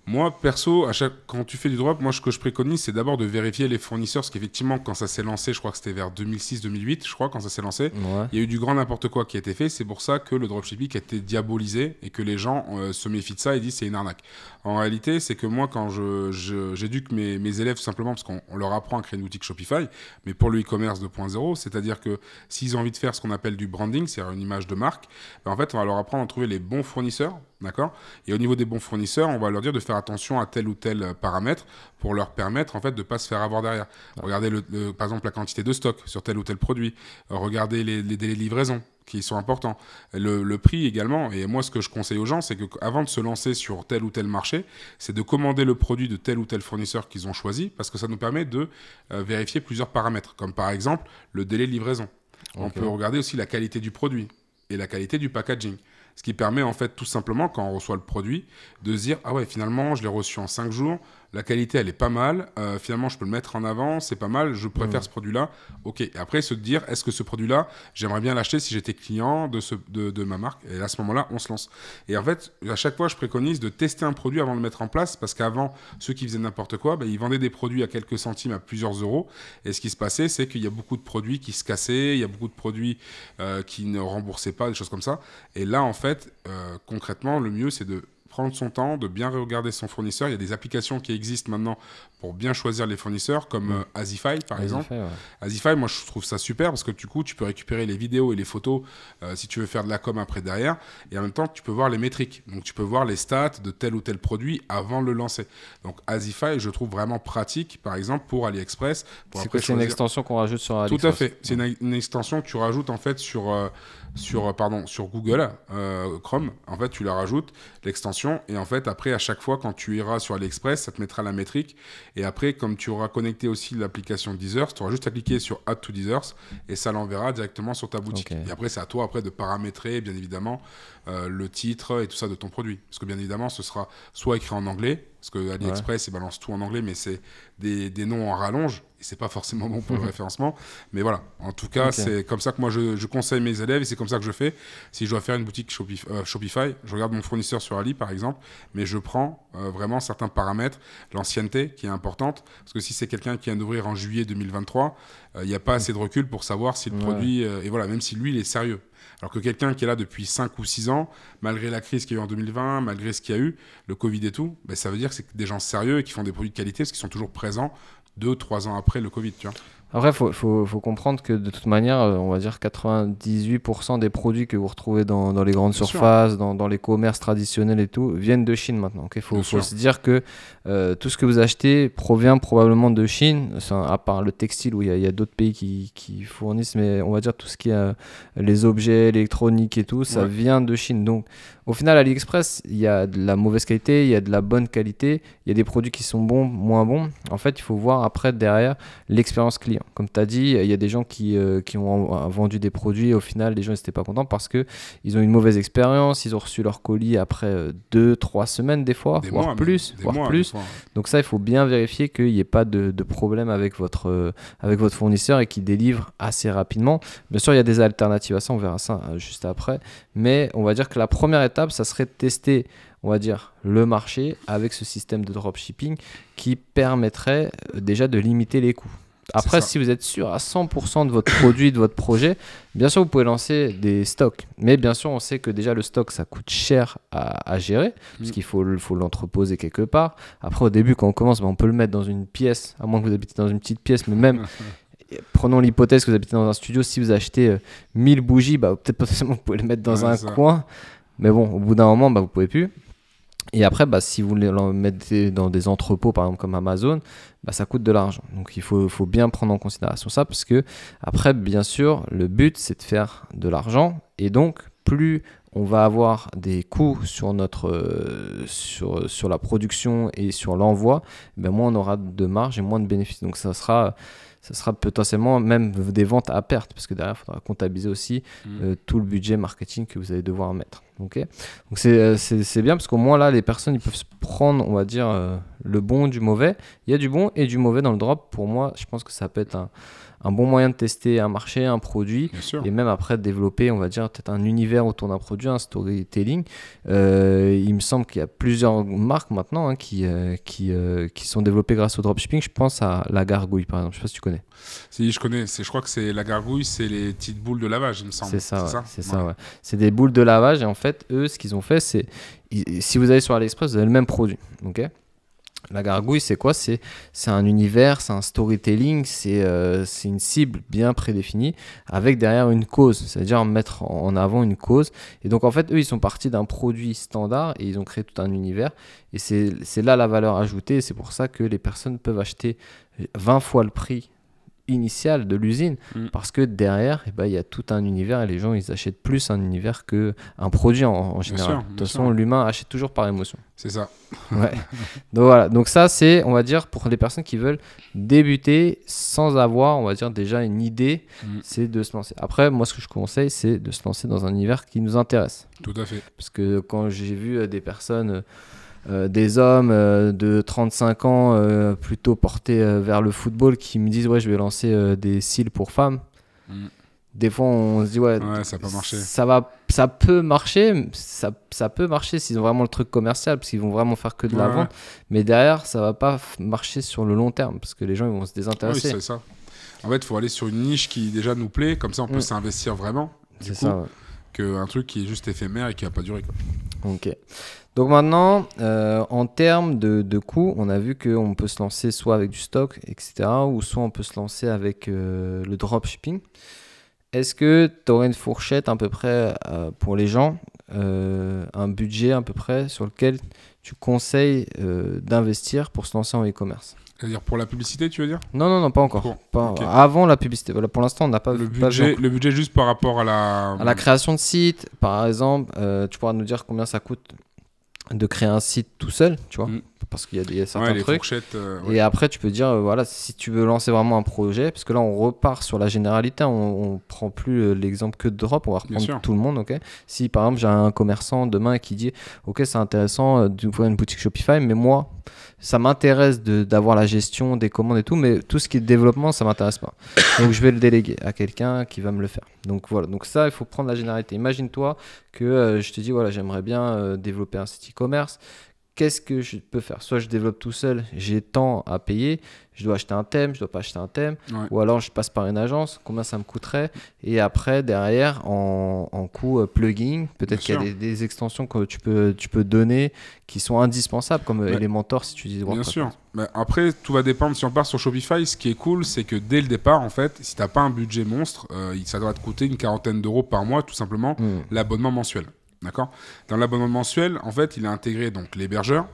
Moi, perso, quand tu fais du drop, moi, ce que je préconise, c'est d'abord de vérifier les fournisseurs. Parce qu'effectivement, quand ça s'est lancé, je crois que c'était vers 2006-2008, je crois, quand ça s'est lancé, il y a eu du grand n'importe quoi qui a été fait. C'est pour ça que le dropshipping a été diabolisé et que les gens se méfient de ça et disent c'est une arnaque. En réalité, c'est que moi, quand j'éduque mes élèves, tout simplement, parce qu'on leur apprend à créer une boutique Shopify, mais pour le e-commerce 2.0, c'est-à-dire que s'ils ont envie de faire ce qu'on appelle du branding, c'est-à-dire une image de marque, ben en fait, on va leur apprendre à trouver les bons fournisseurs. D'accord ? Et au niveau des bons fournisseurs, on va leur dire de faire attention à tel ou tel paramètre pour leur permettre en fait de ne pas se faire avoir derrière. Regardez par exemple la quantité de stock sur tel ou tel produit. Regardez les délais de livraison qui sont importants. Le prix également. Et moi, ce que je conseille aux gens, c'est qu'avant de se lancer sur tel ou tel marché, c'est de commander le produit de tel ou tel fournisseur qu'ils ont choisi parce que ça nous permet de vérifier plusieurs paramètres, comme par exemple le délai de livraison. On peut regarder aussi la qualité du produit et la qualité du packaging. Ce qui permet en fait tout simplement, quand on reçoit le produit, de se dire « Ah ouais, finalement, je l'ai reçu en 5 jours, la qualité elle est pas mal, finalement je peux le mettre en avant, c'est pas mal, je préfère ce produit-là. Ok, et après se dire, est-ce que ce produit-là, j'aimerais bien l'acheter si j'étais client de ma marque, et à ce moment-là, on se lance. Et en fait, à chaque fois, je préconise de tester un produit avant de le mettre en place, parce qu'avant, ceux qui faisaient n'importe quoi, ils vendaient des produits à quelques centimes, à plusieurs euros, et ce qui se passait, c'est qu'il y a beaucoup de produits qui se cassaient, il y a beaucoup de produits qui ne remboursaient pas, des choses comme ça. Et là, en fait, concrètement, le mieux, c'est de prendre son temps, de bien regarder son fournisseur. Il y a des applications qui existent maintenant pour bien choisir les fournisseurs, comme Azify, par exemple. Ouais. Azify, moi, je trouve ça super parce que du coup, tu peux récupérer les vidéos et les photos si tu veux faire de la com après derrière. Et en même temps, tu peux voir les métriques. Donc, tu peux voir les stats de tel ou tel produit avant de le lancer. Donc, Azify, je trouve vraiment pratique, par exemple, pour AliExpress. C'est une extension qu'on rajoute sur AliExpress. Tout à fait. C'est une extension que tu rajoutes, en fait, sur Google Chrome. En fait, tu la rajoutes, l'extension. Et en fait, après, à chaque fois, quand tu iras sur AliExpress, ça te mettra la métrique. Et après, comme tu auras connecté aussi l'application Deezers, tu auras juste à cliquer sur Add to Deezers et ça l'enverra directement sur ta boutique. Okay. Et après, c'est à toi de paramétrer, bien évidemment, le titre et tout ça de ton produit. Parce que, bien évidemment, ce sera soit écrit en anglais, parce que AliExpress, il balance tout en anglais, mais c'est des noms en rallonge. Et c'est pas forcément bon pour le référencement. Mais voilà, en tout cas, c'est comme ça que moi, je conseille mes élèves et c'est comme ça que je fais. Si je dois faire une boutique Shopify, je regarde mon fournisseur sur Ali, par exemple, mais je prends vraiment certains paramètres, l'ancienneté qui est importante, parce que si c'est quelqu'un qui vient d'ouvrir en juillet 2023, il n'y a pas assez de recul pour savoir si le produit... et voilà, même si lui, il est sérieux. Alors que quelqu'un qui est là depuis 5 ou 6 ans, malgré la crise qu'il y a eu en 2020, malgré ce qu'il y a eu, le Covid et tout, ça veut dire que c'est des gens sérieux et qui font des produits de qualité parce qu'ils sont toujours présents 2-3 ans après le Covid, tu vois. Après, faut comprendre que de toute manière, on va dire 98% des produits que vous retrouvez dans les grandes surfaces, dans les commerces traditionnels et tout, viennent de Chine maintenant. Il faut se dire que tout ce que vous achetez provient probablement de Chine, à part le textile où il y a d'autres pays qui fournissent, mais on va dire tout ce qui est les objets électroniques et tout, ça vient de Chine. Donc, au final, à AliExpress, il y a de la mauvaise qualité, il y a de la bonne qualité, il y a des produits qui sont bons, moins bons. En fait, il faut voir après derrière l'expérience client. Comme tu as dit, il y a des gens qui ont vendu des produits et au final, les gens n'étaient pas contents parce qu'ils ont une mauvaise expérience, ils ont reçu leur colis après 2-3 semaines des fois, voire plus. Donc ça, il faut bien vérifier qu'il n'y ait pas de problème avec votre fournisseur et qu'il délivre assez rapidement. Bien sûr, il y a des alternatives à ça, on verra ça juste après. Mais on va dire que la première étape, ça serait de tester, on va dire, le marché avec ce système de dropshipping qui permettrait déjà de limiter les coûts. Après, si vous êtes sûr à 100% de votre produit, de votre projet, bien sûr, vous pouvez lancer des stocks. Mais bien sûr, on sait que déjà, le stock, ça coûte cher à gérer parce qu'il faut l'entreposer quelque part. Après, au début, quand on commence, on peut le mettre dans une pièce, à moins que vous habitez dans une petite pièce, mais même... Prenons l'hypothèse que vous habitez dans un studio, si vous achetez 1000 bougies, peut-être potentiellement vous pouvez les mettre dans un coin. Mais bon, au bout d'un moment, vous ne pouvez plus. Et après, si vous les mettez dans des entrepôts, par exemple comme Amazon, ça coûte de l'argent. Donc il faut bien prendre en considération ça parce que après, bien sûr, le but, c'est de faire de l'argent. Et donc, plus on va avoir des coûts sur la production et sur l'envoi, moins on aura de marge et moins de bénéfices. Donc ça sera potentiellement même des ventes à perte parce que derrière, il faudra comptabiliser aussi tout le budget marketing que vous allez devoir mettre. Okay, donc c'est bien parce qu'au moins là, les personnes ils peuvent se prendre, on va dire, le bon du mauvais. Il y a du bon et du mauvais dans le drop. Pour moi, je pense que ça peut être un bon moyen de tester un marché, un produit et même après développer, on va dire, peut-être un univers autour d'un produit, un storytelling. Il me semble qu'il y a plusieurs marques maintenant qui sont développées grâce au dropshipping. Je pense à La Gargouille, par exemple. Je ne sais pas si tu connais. Si, je connais. Je crois que c'est La Gargouille, c'est les petites boules de lavage, il me semble. C'est ça. C'est des boules de lavage et en fait, eux, ce qu'ils ont fait, c'est si vous allez sur AliExpress, vous avez le même produit. Ok. La Gargouille, c'est quoi ? C'est un univers, c'est un storytelling, c'est une cible bien prédéfinie avec derrière une cause, c'est-à-dire mettre en avant une cause. Et donc, en fait, eux, ils sont partis d'un produit standard et ils ont créé tout un univers. Et c'est là la valeur ajoutée. Et c'est pour ça que les personnes peuvent acheter 20 fois le prix initial de l'usine parce que derrière il y a tout un univers et les gens ils achètent plus un univers qu'un produit en général. De toute façon, l'humain achète toujours par émotion. C'est ça. Ouais. Donc voilà, donc ça c'est, on va dire, pour les personnes qui veulent débuter sans avoir, on va dire, déjà une idée, c'est de se lancer. Après, moi ce que je conseille, c'est de se lancer dans un univers qui nous intéresse. Tout à fait. Parce que quand j'ai vu des personnes des hommes de 35 ans plutôt portés vers le football qui me disent ouais, je vais lancer des cils pour femmes. Des fois, on se dit ouais, ça peut marcher. Ça peut marcher, ça peut marcher s'ils ont vraiment le truc commercial, parce qu'ils vont vraiment faire que de la vente. Mais derrière, ça va pas marcher sur le long terme, parce que les gens ils vont se désintéresser. Oui, c'est ça. En fait, il faut aller sur une niche qui déjà nous plaît, comme ça on peut s'investir vraiment. C'est ça. Ouais. Qu'un truc qui est juste éphémère et qui va pas durer, quoi. Ok. Donc maintenant, en termes de coûts, on a vu qu'on peut se lancer soit avec du stock, etc., ou soit on peut se lancer avec le dropshipping. Est-ce que tu aurais une fourchette à peu près pour les gens, un budget à peu près sur lequel tu conseilles d'investir pour se lancer en e-commerce? C'est-à-dire pour la publicité, tu veux dire? Non, pas encore. Okay. Avant la publicité. Voilà, pour l'instant, on n'a pas le budget juste par rapport à la création de site. Par exemple, tu pourras nous dire combien ça coûte de créer un site tout seul, tu vois, parce qu'il y a certains trucs. Et après, tu peux dire, voilà, si tu veux lancer vraiment un projet, parce que là, on repart sur la généralité, on prend plus l'exemple que de drop, on va reprendre tout le monde, ok. Si par exemple, j'ai un commerçant demain qui dit, ok, c'est intéressant d'ouvrir une boutique Shopify, mais moi, ça m'intéresse d'avoir la gestion des commandes et tout, mais tout ce qui est développement, ça m'intéresse pas. Donc, je vais le déléguer à quelqu'un qui va me le faire. Donc, voilà. Donc, ça, il faut prendre la généralité. Imagine-toi que je te dis, voilà, j'aimerais bien développer un site e-commerce. Qu'est-ce que je peux faire? Soit je développe tout seul, j'ai tant à payer, je dois acheter un thème, je dois pas acheter un thème, ou alors je passe par une agence, combien ça me coûterait? Et après, derrière, en coût plugin, peut-être qu'il y a des extensions que tu peux donner qui sont indispensables, comme Elementor si tu dis WordPress. Bien sûr. Mais après, tout va dépendre. Si on part sur Shopify, ce qui est cool, c'est que dès le départ, en fait, si tu n'as pas un budget monstre, ça doit te coûter une 40aine d'euros par mois, tout simplement, l'abonnement mensuel. D'accord. Dans l'abonnement mensuel, en fait, il est intégré donc l'hébergeur.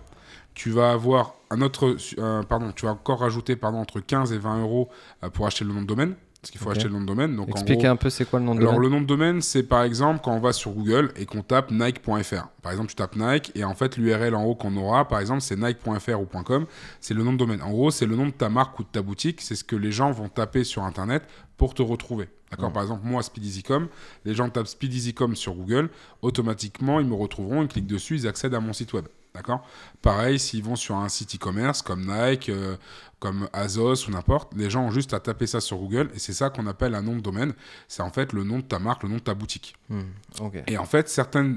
Tu vas avoir tu vas encore rajouter entre 15 et 20 euros pour acheter le nom de domaine. Parce qu'il faut acheter le nom de domaine. Donc, expliquez un peu c'est quoi le nom de domaine. Alors le nom de domaine, c'est par exemple quand on va sur Google et qu'on tape Nike.fr. Par exemple, tu tapes Nike et en fait l'URL en haut qu'on aura, par exemple, c'est Nike.fr ou .com. C'est le nom de domaine. En gros, c'est le nom de ta marque ou de ta boutique. C'est ce que les gens vont taper sur Internet pour te retrouver. D'accord. Par exemple, moi, SpeedEasyCom, les gens tapent SpeedEasyCom sur Google, automatiquement, ils me retrouveront, ils cliquent dessus, ils accèdent à mon site web. D'accord. Pareil, s'ils vont sur un site e-commerce comme Nike, comme Azos ou n'importe, les gens ont juste à taper ça sur Google et c'est ça qu'on appelle un nom de domaine. C'est en fait le nom de ta marque, le nom de ta boutique. Et en fait, certains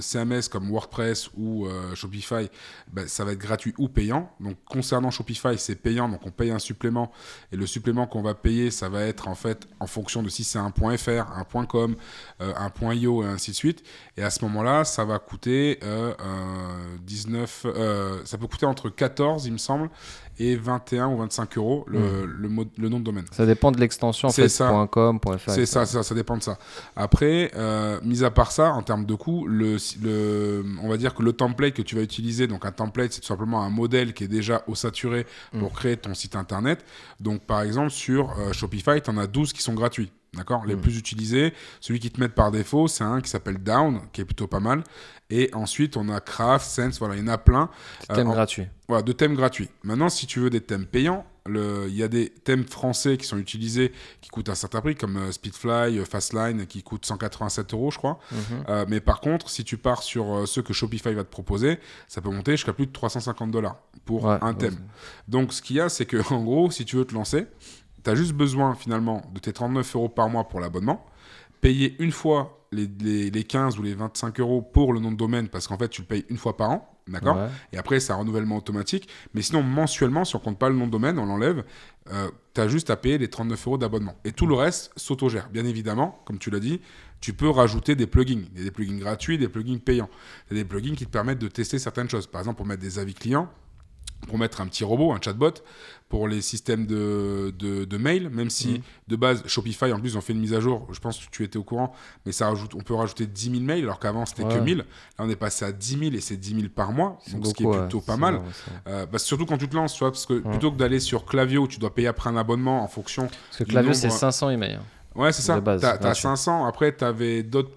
CMS comme WordPress ou Shopify, ça va être gratuit ou payant. Donc, concernant Shopify, c'est payant, donc on paye un supplément et le supplément qu'on va payer, ça va être en fait en fonction de si c'est un .fr, un .com, un .io et ainsi de suite. Et à ce moment-là, ça va coûter 19, ça peut coûter entre 14, il me semble, et 21 ou 25 euros le nom de domaine. Ça dépend de l'extension, en fait, .com, .fr. C'est ça dépend de ça. Après, mis à part ça, en termes de coût, on va dire que le template que tu vas utiliser, donc un template, c'est tout simplement un modèle qui est déjà ossaturé pour créer ton site internet. Donc, par exemple, sur Shopify, tu en as 12 qui sont gratuits. D'accord. Les plus utilisés, celui qui te met par défaut, c'est un qui s'appelle Down, qui est plutôt pas mal. Et ensuite, on a Craft, Sense, voilà, il y en a plein. Thèmes gratuits. Voilà, de thèmes gratuits. Maintenant, si tu veux des thèmes payants, il y a des thèmes français qui sont utilisés qui coûtent un certain prix, comme Speedfly, Fastline, qui coûtent 187 euros, je crois. Mais par contre, si tu pars sur ceux que Shopify va te proposer, ça peut monter jusqu'à plus de $350 pour un thème. Donc, ce qu'il y a, c'est que en gros, si tu veux te lancer, tu as juste besoin finalement de tes 39 euros par mois pour l'abonnement, payer une fois les 15 ou les 25 euros pour le nom de domaine parce qu'en fait tu le payes une fois par an, d'accord. Et après c'est un renouvellement automatique, mais sinon mensuellement, si on compte pas le nom de domaine, on l'enlève, tu as juste à payer les 39 euros d'abonnement. Et tout le reste s'autogère. Bien évidemment, comme tu l'as dit, tu peux rajouter des plugins. Il y a des plugins gratuits, des plugins payants. Il y a des plugins qui te permettent de tester certaines choses. Par exemple, pour mettre des avis clients, pour mettre un petit robot, un chatbot, pour les systèmes de mail, même si de base Shopify en plus ont fait une mise à jour, je pense que tu étais au courant, mais on peut rajouter 10 000 mails alors qu'avant c'était que 1000. Là on est passé à 10 000 et c'est 10 000 par mois, donc ce qui est plutôt pas mal. Surtout quand tu te lances, tu vois, parce que plutôt que d'aller sur Klaviyo où tu dois payer après un abonnement en fonction. Parce que Klaviyo c'est 500 emails. Ouais, c'est ça. T'as 500. Après, t'avais d'autres.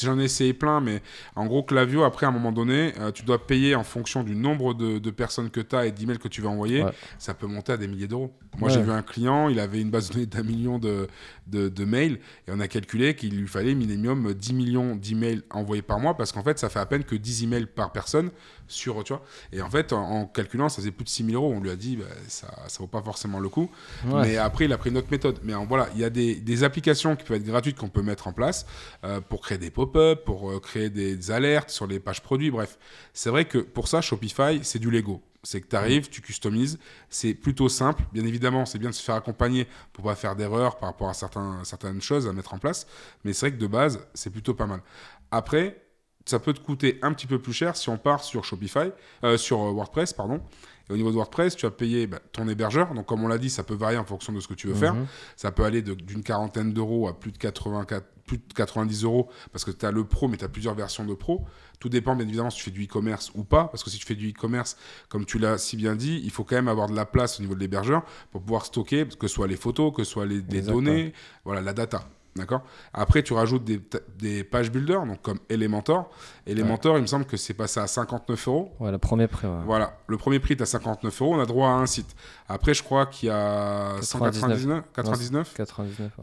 J'en ai essayé plein, mais en gros, Klaviyo, après, à un moment donné, tu dois payer en fonction du nombre de personnes que t'as et d'emails que tu vas envoyer. Ouais. Ça peut monter à des milliers d'euros. Moi, j'ai vu un client, il avait une base de données d'1 million de mails et on a calculé qu'il lui fallait minimum 10 millions d'emails envoyés par mois parce qu'en fait, ça fait à peine que 10 emails par personne sur, tu vois. Et en fait, en calculant, ça faisait plus de 6 000 euros. On lui a dit, ça vaut pas forcément le coup. Ouais. Mais après, il a pris une autre méthode. Mais voilà, il y a des applications qui peuvent être gratuites qu'on peut mettre en place pour créer des pop-up, pour créer des alertes sur les pages produits. Bref, c'est vrai que pour ça, Shopify, c'est du Lego. C'est que tu arrives, tu customises, c'est plutôt simple. Bien évidemment, c'est bien de se faire accompagner pour ne pas faire d'erreurs par rapport à certaines choses à mettre en place. Mais c'est vrai que de base, c'est plutôt pas mal. Après, ça peut te coûter un petit peu plus cher si on part sur sur WordPress, pardon. Et au niveau de WordPress, tu vas payer ton hébergeur. Donc, comme on l'a dit, ça peut varier en fonction de ce que tu veux faire. Ça peut aller d'une quarantaine d'euros à plus de 90 euros parce que tu as le Pro, mais tu as plusieurs versions de Pro. Tout dépend, bien évidemment, si tu fais du e-commerce ou pas. Parce que si tu fais du e-commerce, comme tu l'as si bien dit, il faut quand même avoir de la place au niveau de l'hébergeur pour pouvoir stocker, que ce soit les photos, que ce soit les données, voilà, la data. D'accord. Après, tu rajoutes des page builders, donc comme Elementor. Elementor, il me semble que c'est passé à 59 euros. Ouais, le premier prix. Ouais. Voilà, le premier prix est à 59 euros. On a droit à un site. Après, je crois qu'il y a 99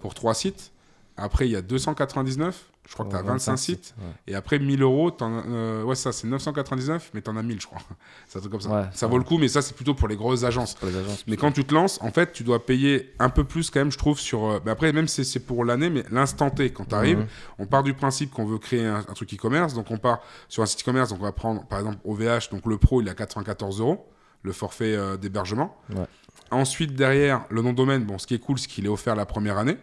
pour 3 sites. Après, il y a 299. Je crois que tu as 25 sites. Ouais. Et après, 1000 euros, ouais, ça, c'est 999, mais tu en as 1000, je crois. C'est un truc comme ça. Ouais, ça vaut le coup, mais ça, c'est plutôt pour les grosses agences. Mais quand tu te lances, en fait, tu dois payer un peu plus, quand même, je trouve, sur. Après, même si c'est pour l'année, mais l'instant T, quand tu arrives, on part du principe qu'on veut créer un truc e-commerce. Donc, on part sur un site e-commerce. Donc, on va prendre, par exemple, OVH. Donc, le Pro, il est à 94 euros, le forfait d'hébergement. Ouais. Ensuite, derrière, le nom de domaine, bon, ce qui est cool, c'est qu'il est offert la première année.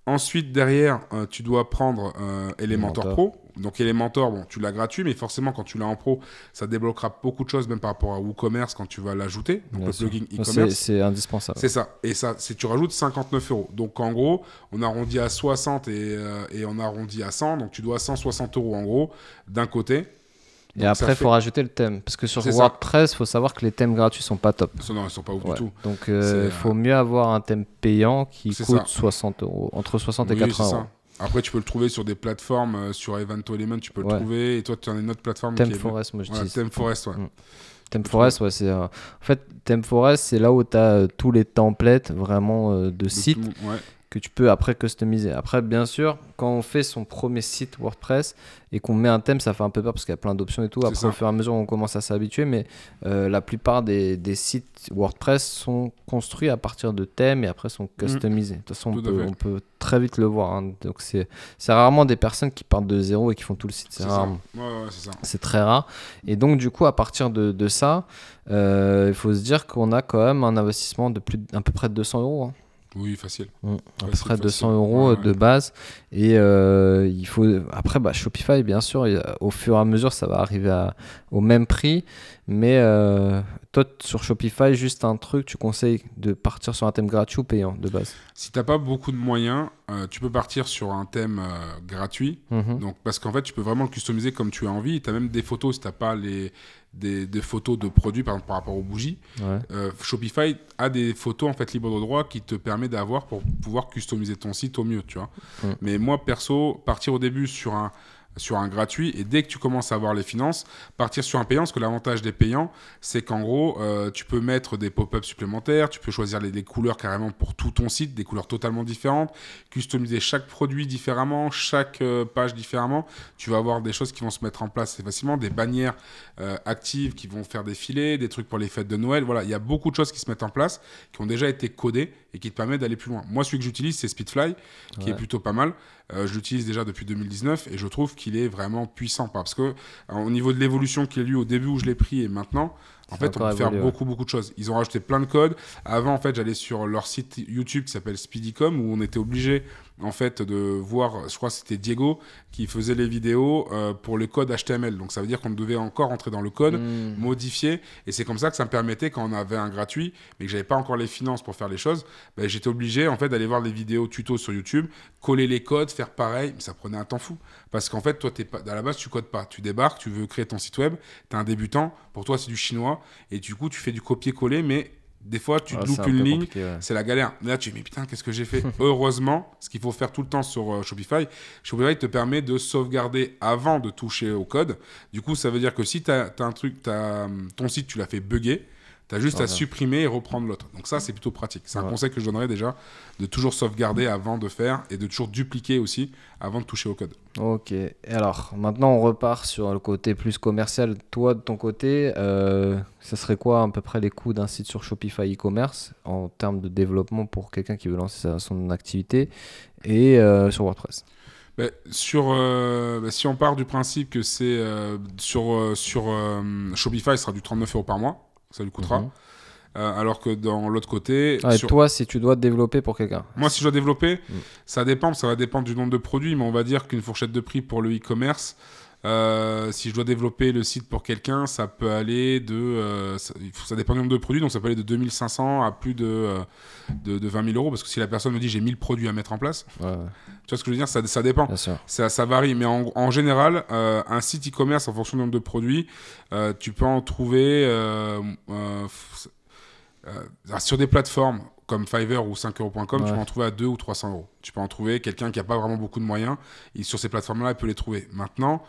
Ensuite, derrière, tu dois prendre Elementor Pro. Donc, Elementor, bon, tu l'as gratuit, mais forcément, quand tu l'as en Pro, ça débloquera beaucoup de choses, même par rapport à WooCommerce, quand tu vas l'ajouter. Donc, le plugin e-commerce. C'est indispensable. C'est ça. Et ça, tu rajoutes 59 euros. Donc, en gros, on arrondit à 60 et on arrondit à 100. Donc, tu dois 160 euros, en gros, d'un côté. Et donc après, il faut rajouter le thème. Parce que sur WordPress, il faut savoir que les thèmes gratuits ne sont pas top. Non, ils ne sont pas ouf du tout. Donc, il faut mieux avoir un thème payant qui coûte 60 euros, entre 60 et 80 euros. Après, tu peux le trouver sur des plateformes, sur Evento Element, tu peux le trouver. Et toi, tu en as une autre plateforme ThemeForest, moi je dis. ThemeForest, ouais. ThemeForest, c'est. En fait, ThemeForest, c'est là où tu as tous les templates vraiment de sites. Que tu peux après customiser. Après, bien sûr, quand on fait son premier site WordPress et qu'on met un thème, ça fait un peu peur parce qu'il y a plein d'options et tout. Après, au fur et à mesure, on commence à s'habituer, mais la plupart des sites WordPress sont construits à partir de thèmes et après sont customisés. De toute façon, on peut très vite le voir. Hein. Donc, c'est rarement des personnes qui partent de zéro et qui font tout le site. C'est rare. C'est très rare. Et donc, du coup, à partir de ça, il faut se dire qu'on a quand même un investissement de à peu près de 200 euros. Hein. Oui, facile. À peu près 200 euros de base. Et il faut. Après, Shopify, bien sûr, au fur et à mesure, ça va arriver au même prix. Mais toi, sur Shopify, juste un truc, tu conseilles de partir sur un thème gratuit ou payant de base? Si tu n'as pas beaucoup de moyens, tu peux partir sur un thème gratuit. Donc, parce qu'en fait, tu peux vraiment le customiser comme tu as envie. Tu as même des photos si tu n'as pas des photos de produits par rapport aux bougies. Shopify a des photos en fait libres de droit qui te permet d'avoir pour pouvoir customiser ton site au mieux, tu vois. Mais moi perso, partir au début sur un gratuit et dès que tu commences à avoir les finances, partir sur un payant, parce que l'avantage des payants, c'est qu'en gros, tu peux mettre des pop-up supplémentaires, tu peux choisir les couleurs carrément pour tout ton site, des couleurs totalement différentes, customiser chaque produit différemment, chaque page différemment. Tu vas avoir des choses qui vont se mettre en place assez facilement, des bannières actives qui vont faire défiler, des trucs pour les fêtes de Noël. Voilà, il y a beaucoup de choses qui se mettent en place, qui ont déjà été codées et qui te permettent d'aller plus loin. Moi, celui que j'utilise, c'est Speedfly, qui est plutôt pas mal. Je l'utilise déjà depuis 2019 et je trouve qu'il est vraiment puissant parce que au niveau de l'évolution qu'il y a eu au début où je l'ai pris et maintenant, en fait, on peut faire beaucoup de choses. Ils ont rajouté plein de codes. Avant, en fait, j'allais sur leur site YouTube qui s'appelle Speedycom où on était obligé en fait de voir, je crois que c'était Diego qui faisait les vidéos pour le code HTML. Donc ça veut dire qu'on devait encore entrer dans le code, modifier. Et c'est comme ça que ça me permettait quand on avait un gratuit, mais que j'avais pas encore les finances pour faire les choses, j'étais obligé en fait d'aller voir les vidéos tutos sur YouTube, coller les codes, faire pareil. Mais ça prenait un temps fou. Parce qu'en fait, toi, à la base, tu codes pas. Tu débarques, tu veux créer ton site web, tu es un débutant. Pour toi, c'est du chinois. Et du coup, tu fais du copier-coller, mais Des fois, tu loupes une ligne, c'est la galère. Mais là, tu dis, mais putain, qu'est-ce que j'ai fait? Heureusement, ce qu'il faut faire tout le temps sur Shopify te permet de sauvegarder avant de toucher au code. Du coup, ça veut dire que si t'as un truc, ton site, tu l'as fait bugger, tu as juste à supprimer et reprendre l'autre. Donc ça, c'est plutôt pratique. C'est un conseil que je donnerais déjà, de toujours sauvegarder avant de faire et de toujours dupliquer aussi avant de toucher au code. Ok. Et alors, maintenant, on repart sur le côté plus commercial. Toi, de ton côté, ça serait quoi à peu près les coûts d'un site sur Shopify e-commerce en termes de développement pour quelqu'un qui veut lancer son activité et sur WordPress? Si on part du principe que c'est sur Shopify, ce sera du 39 € par mois. Ça lui coûtera. Alors que dans l'autre côté... Toi, si tu dois développer pour quelqu'un? Moi, si je dois développer, ça va dépendre du nombre de produits, mais on va dire qu'une fourchette de prix pour le e-commerce, si je dois développer le site pour quelqu'un, ça peut aller ça dépend du nombre de produits, donc ça peut aller de 2500 à plus de 20 000 €, parce que si la personne me dit j'ai 1000 produits à mettre en place, tu vois ce que je veux dire, ça dépend. Ça varie, mais en général, un site e-commerce, en fonction du nombre de produits, tu peux en trouver... sur des plateformes comme Fiverr ou 5euros.com, tu peux en trouver à 200 ou 300 €. Tu peux en trouver quelqu'un qui n'a pas vraiment beaucoup de moyens. Et sur ces plateformes-là, il peut les trouver. Maintenant,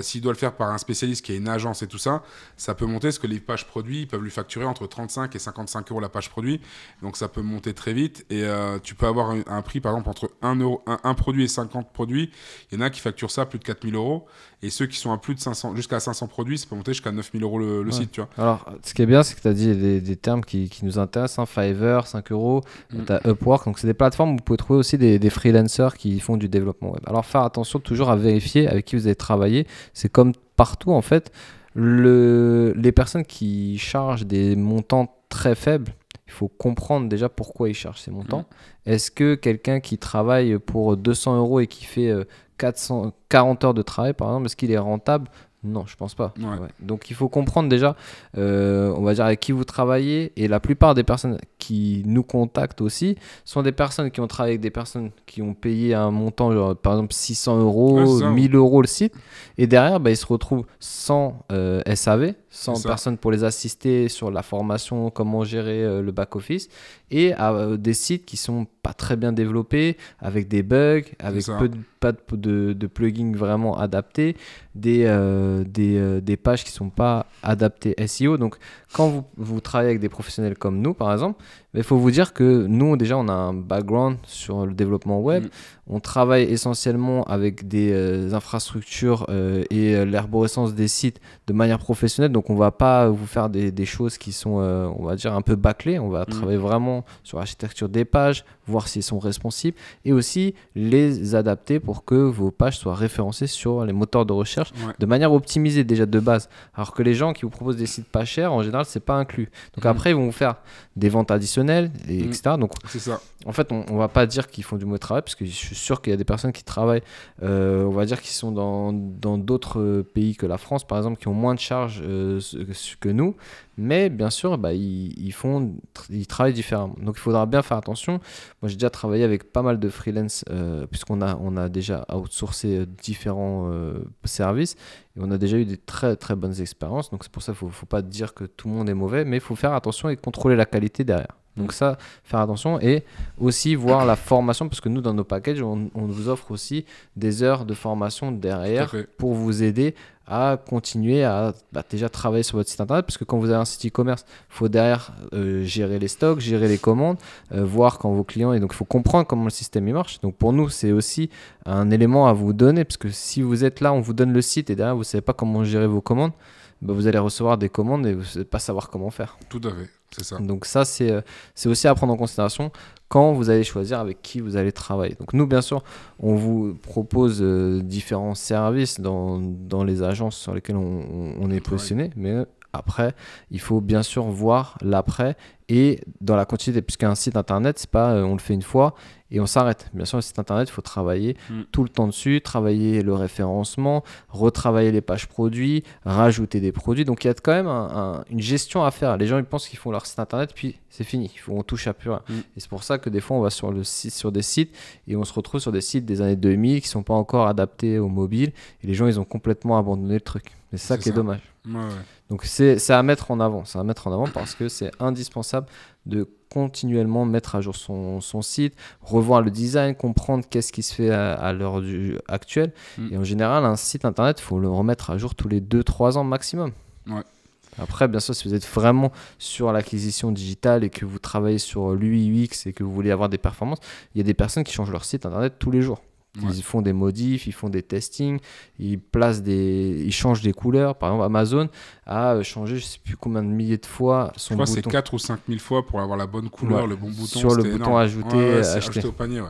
s'il doit le faire par un spécialiste qui a une agence et tout ça, ça peut monter parce que les pages produits, ils peuvent lui facturer entre 35 et 55 € la page produit. Donc ça peut monter très vite. Et tu peux avoir un prix, par exemple, entre 1 produit et 50 produits. Il y en a qui facturent ça à plus de 4000 €. Et ceux qui sont à plus de 500, jusqu'à 500 produits, ça peut monter jusqu'à 9000 € le site, tu vois. Alors, ce qui est bien, c'est que tu as dit des termes qui nous intéressent, Fiverr, 5 €, tu as Upwork. Donc, c'est des plateformes où vous pouvez trouver aussi des freelancers qui font du développement web. Alors, faire attention toujours à vérifier avec qui vous avez travaillé. C'est comme partout, en fait. Les personnes qui chargent des montants très faibles, il faut comprendre déjà pourquoi ils chargent ces montants. Est-ce que quelqu'un qui travaille pour 200 € et qui fait 40 heures de travail, par exemple, est-ce qu'il est rentable? Non, je pense pas. Donc il faut comprendre déjà, on va dire, avec qui vous travaillez. Et la plupart des personnes qui nous contactent aussi sont des personnes qui ont travaillé avec des personnes qui ont payé un montant, genre, par exemple 600 €, 1000 € le site. Et derrière, ils se retrouvent sans SAV, sans personne pour les assister sur la formation, comment gérer le back-office. Et des sites qui sont pas très bien développés, avec des bugs, avec pas de plugins vraiment adaptés, des pages qui sont pas adaptées SEO. Donc quand vous travaillez avec des professionnels comme nous, par exemple, il faut vous dire que nous, déjà, on a un background sur le développement web. On travaille essentiellement avec des infrastructures et l'arborescence des sites de manière professionnelle. Donc, on ne va pas vous faire des choses qui sont, on va dire, un peu bâclées. On va travailler vraiment sur l'architecture des pages, voir s'ils sont responsives et aussi les adapter pour que vos pages soient référencées sur les moteurs de recherche de manière optimisée déjà de base. Alors que les gens qui vous proposent des sites pas chers, en général, c'est pas inclus. Donc après, ils vont vous faire des ventes additionnelles, etc. Donc, en fait, on va pas dire qu'ils font du mauvais travail parce que je suis sûr qu'il y a des personnes qui travaillent, on va dire, qui sont dans d'autres pays que la France, par exemple, qui ont moins de charges que nous. Mais bien sûr, ils travaillent différemment. Donc, il faudra bien faire attention. Moi, j'ai déjà travaillé avec pas mal de freelance puisqu'on a déjà outsourcé différents services et on a déjà eu des très, très bonnes expériences. Donc, c'est pour ça qu'il ne faut pas dire que tout le monde est mauvais, mais il faut faire attention et contrôler la qualité derrière. Donc ça, faire attention et aussi voir la formation parce que nous, dans nos packages, on vous offre aussi des heures de formation derrière pour vous aider à continuer à déjà travailler sur votre site internet parce que quand vous avez un site e-commerce, il faut derrière gérer les stocks, gérer les commandes, voir quand vos clients et donc il faut comprendre comment le système il marche. Donc pour nous, c'est aussi un élément à vous donner parce que si vous êtes là, on vous donne le site et derrière vous ne savez pas comment gérer vos commandes, vous allez recevoir des commandes et vous ne allez pas savoir comment faire. Tout à fait. C'est ça. Donc ça, c'est aussi à prendre en considération quand vous allez choisir avec qui vous allez travailler. Donc nous, bien sûr, on vous propose différents services dans les agences sur lesquelles on est positionné, mais après, il faut bien sûr voir l'après et dans la continuité, puisqu'un site internet, c'est pas on le fait une fois et on s'arrête. Bien sûr, le site internet, il faut travailler tout le temps dessus, travailler le référencement, retravailler les pages produits, rajouter des produits. Donc, il y a quand même une gestion à faire. Les gens, ils pensent qu'ils font leur site internet, puis c'est fini. On touche à plus rien. Et c'est pour ça que des fois, on va sur des sites et on se retrouve sur des sites des années 2000 qui ne sont pas encore adaptés au mobile. Et les gens, ils ont complètement abandonné le truc. Mais c'est ça qui est dommage. Donc c'est à mettre en avant. C'est à mettre en avant parce que c'est indispensable de continuellement mettre à jour son site, revoir le design, comprendre qu'est-ce qui se fait à l'heure actuelle. Et en général, un site internet, il faut le remettre à jour tous les 2-3 ans maximum. Ouais. Après, bien sûr, si vous êtes vraiment sur l'acquisition digitale et que vous travaillez sur l'UI UX et que vous voulez avoir des performances, il y a des personnes qui changent leur site internet tous les jours. Ils font des modifs, ils font des testings, ils changent des couleurs. Par exemple, Amazon a changé je ne sais plus combien de milliers de fois son bouton. Je crois que c'est 4 ou 5 000 fois pour avoir la bonne couleur, le bon bouton. Sur le bouton ajouter, acheter au panier,